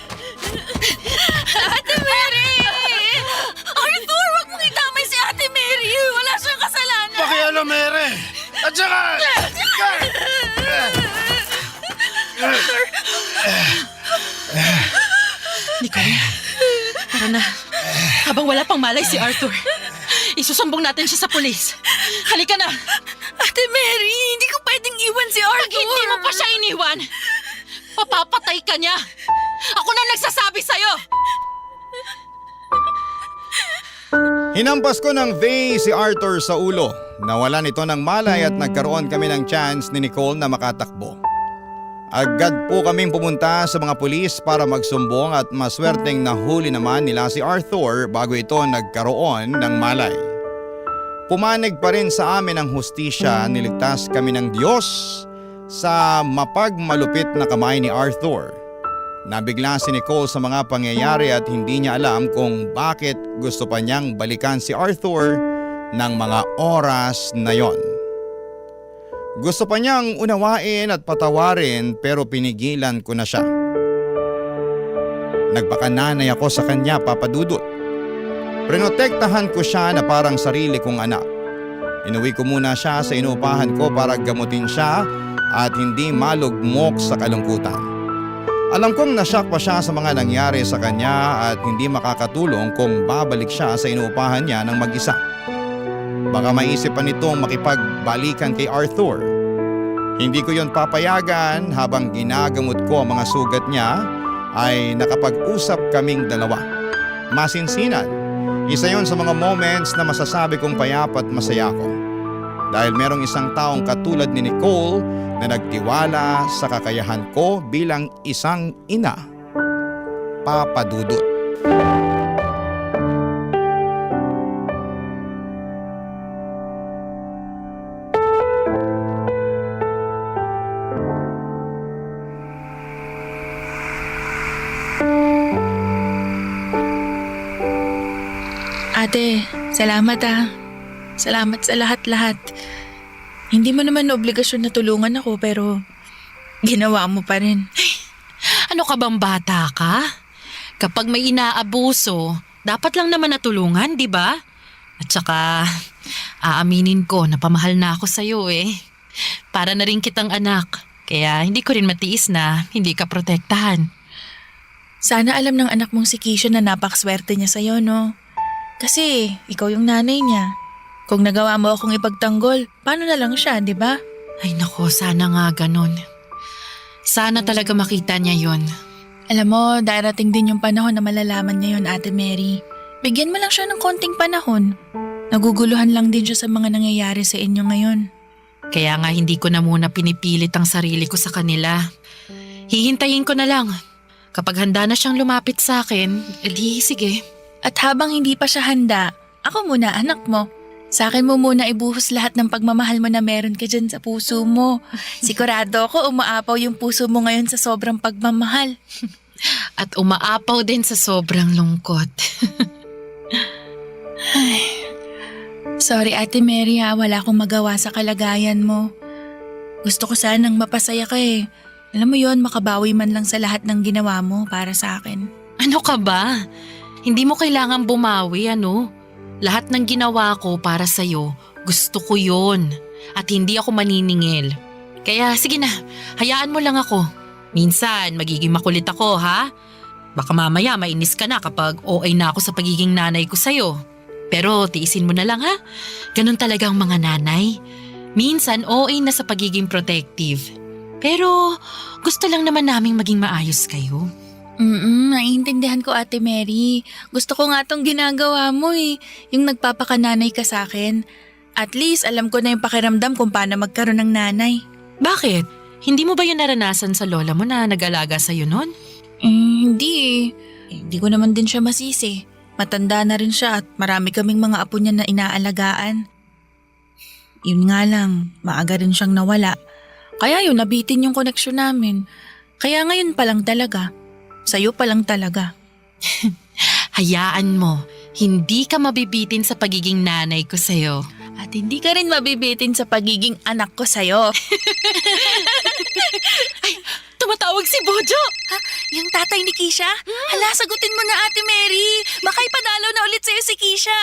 Ate Mary! Arthur, huwag mong itamay si Ate Mary. Wala siyang kasalanan. Pakialam, Mere! At saka... Nicole, tara na. Habang wala pang malay si Arthur, isusumbong natin siya sa pulis. Halika na! Ate Mary, hindi ko pwedeng iwan si Arthur. Pag hindi mo pa siya iniwan, papapatay ka niya. Ako na nagsasabi sa'yo. Hinampas ko ng vase si Arthur sa ulo. Nawalan ito ng malay at nagkaroon kami ng chance ni Nicole na makatakbo. Agad po kaming pumunta sa mga pulis para magsumbong at maswerteng nahuli naman nila si Arthur bago ito nagkaroon ng malay. Pumanig pa rin sa amin ang hustisya, niligtas kami ng Diyos sa mapagmalupit na kamay ni Arthur. Nabigla si Nicole sa mga pangyayari at hindi niya alam kung bakit gusto pa niyang balikan si Arthur ng mga oras na yon. Gusto pa niyang unawain at patawarin pero pinigilan ko na siya. Nagpakananay ako sa kanya, Papa Dudut. Prinotektahan ko siya na parang sarili kong anak. Inuwi ko muna siya sa inuupahan ko para gamutin siya at hindi malugmok sa kalungkutan. Alam kong nasyak pa siya sa mga nangyari sa kanya at hindi makakatulong kung babalik siya sa inuupahan niya ng mag-isa. Baka maisip pa nitong makipagbalikan kay Arthur. Hindi ko yon papayagan. Habang ginagamot ko ang mga sugat niya ay nakapag-usap kaming dalawa. Masinsinan, isa yon sa mga moments na masasabi kong payapa at masaya ko. Dahil merong isang taong katulad ni Nicole na nagtiwala sa kakayahan ko bilang isang ina. Papa Dudut. Ate, salamat ah. Salamat sa lahat-lahat. Hindi mo naman na obligasyon na tulungan ako pero ginawa mo pa rin. Ano ka bang bata ka? Kapag may inaabuso, dapat lang naman natulungan, di ba? At saka, aaminin ko na pamahal na ako sa'yo eh. Para na rin kitang anak. Kaya hindi ko rin matiis na hindi ka protektahan. Sana alam ng anak mong si Keisha na napakaswerte niya sa'yo, no? Kasi ikaw yung nanay niya. Kung nagawa mo akong ipagtanggol, paano na lang siya, di ba? Ay nako, sana nga ganun. Sana talaga makita niya yon. Alam mo, darating din yung panahon na malalaman niya yun, Ate Mary. Bigyan mo lang siya ng konting panahon. Naguguluhan lang din siya sa mga nangyayari sa inyo ngayon. Kaya nga hindi ko na muna pinipilit ang sarili ko sa kanila. Hihintayin ko na lang. Kapag handa na siyang lumapit sa akin, edi sige. At habang hindi pa siya handa, ako muna anak mo. Sa akin mo muna ibuhos lahat ng pagmamahal mo na meron ka dyan sa puso mo. Sigurado ako umaapaw yung puso mo ngayon sa sobrang pagmamahal. At umaapaw din sa sobrang lungkot. Sorry Ate Mary ha, wala akong magawa sa kalagayan mo. Gusto ko sanang mapasaya ka eh. Alam mo yon, makabawi man lang sa lahat ng ginawa mo para sa akin. Ano ka ba? Hindi mo kailangan bumawi, ano? Lahat ng ginawa ko para sa'yo, gusto ko yon. At hindi ako maniningil. Kaya sige na, hayaan mo lang ako. Minsan, magiging makulit ako, ha? Baka mamaya mainis ka na kapag OA na ako sa pagiging nanay ko sa'yo. Pero tiisin mo na lang, ha? Ganon talaga ang mga nanay. Minsan, OA na sa pagiging protective. Pero gusto lang naman naming maging maayos kayo. Naiintindihan ko Ate Mary. Gusto ko nga tong ginagawa mo eh. Yung nagpapakananay ka sa akin. At least alam ko na yung pakiramdam kung paano magkaroon ng nanay. Bakit? Hindi mo ba yun naranasan sa lola mo na nag-alaga sa'yo nun? Hindi eh. Hindi ko naman din siya masisi. Matanda na rin siya at marami kaming mga apo niya na inaalagaan. Yun nga lang, maaga rin siyang nawala. Kaya yun, nabitin yung koneksyon namin. Kaya ngayon pa lang talaga. Sa'yo pa lang talaga. Hayaan mo, hindi ka mabibitin sa pagiging nanay ko sa'yo. At hindi ka rin mabibitin sa pagiging anak ko sa'yo. Tumatawag si Bojo! Yung tatay ni Kisha? Hala, sagutin mo na Ate Mary. Baka ipadalaw na ulit sa'yo si Kisha.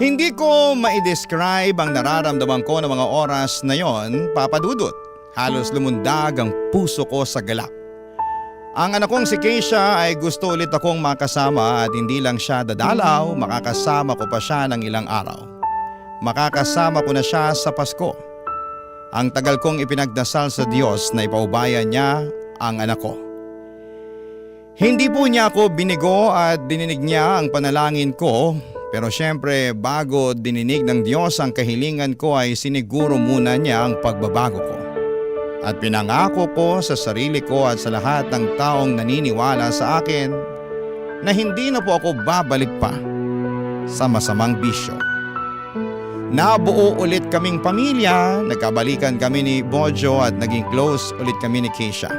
Hindi ko ma-describe ang nararamdaman ko ng mga oras na yon, Papa Dudut. Halos lumundag ang puso ko sa galak. Ang anak kong si Keisha ay gusto ulit akong makasama at hindi lang siya dadalaw, makakasama ko pa siya ng ilang araw. Makakasama ko na siya sa Pasko. Ang tagal kong ipinagdasal sa Diyos na ipaubayan niya ang anak ko. Hindi po niya ako binigo at dininig niya ang panalangin ko. Pero syempre bago dininig ng Diyos ang kahilingan ko ay siniguro muna niya ang pagbabago ko. At pinangako ko sa sarili ko at sa lahat ng taong naniniwala sa akin na hindi na po ako babalik pa sa masamang bisyo. Nabuo ulit kaming pamilya, nagkabalikan kami ni Bojo at naging close ulit kami ni Keisha.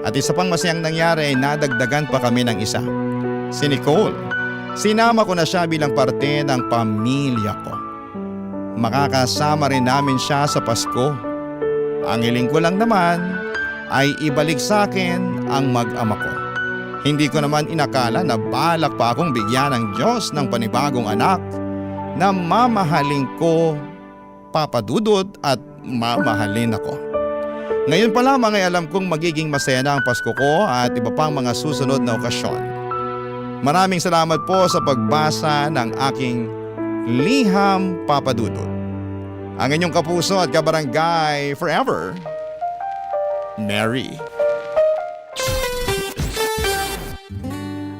At isa pang masayang nangyari ay nadagdagan pa kami ng isa, si Nicole. Sinama ko na siya bilang parte ng pamilya ko. Makakasama rin namin siya sa Pasko. Ang hiling ko lang naman ay ibalik sa akin ang mag-ama ko. Hindi ko naman inakala na balak pa akong bigyan ng Diyos ng panibagong anak na mamahalin ko, Papa Dudut, at mamahalin ako. Ngayon pa lamang ay alam kong magiging masaya na ang Pasko ko at iba pang mga susunod na okasyon. Maraming salamat po sa pagbasa ng aking liham, Papa Dudut. Ang inyong kapuso at kabarangay forever, Mary.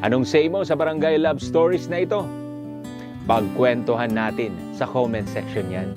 Anong say mo sa Barangay Love Stories na ito? Pagkwentuhan natin sa comment section yan.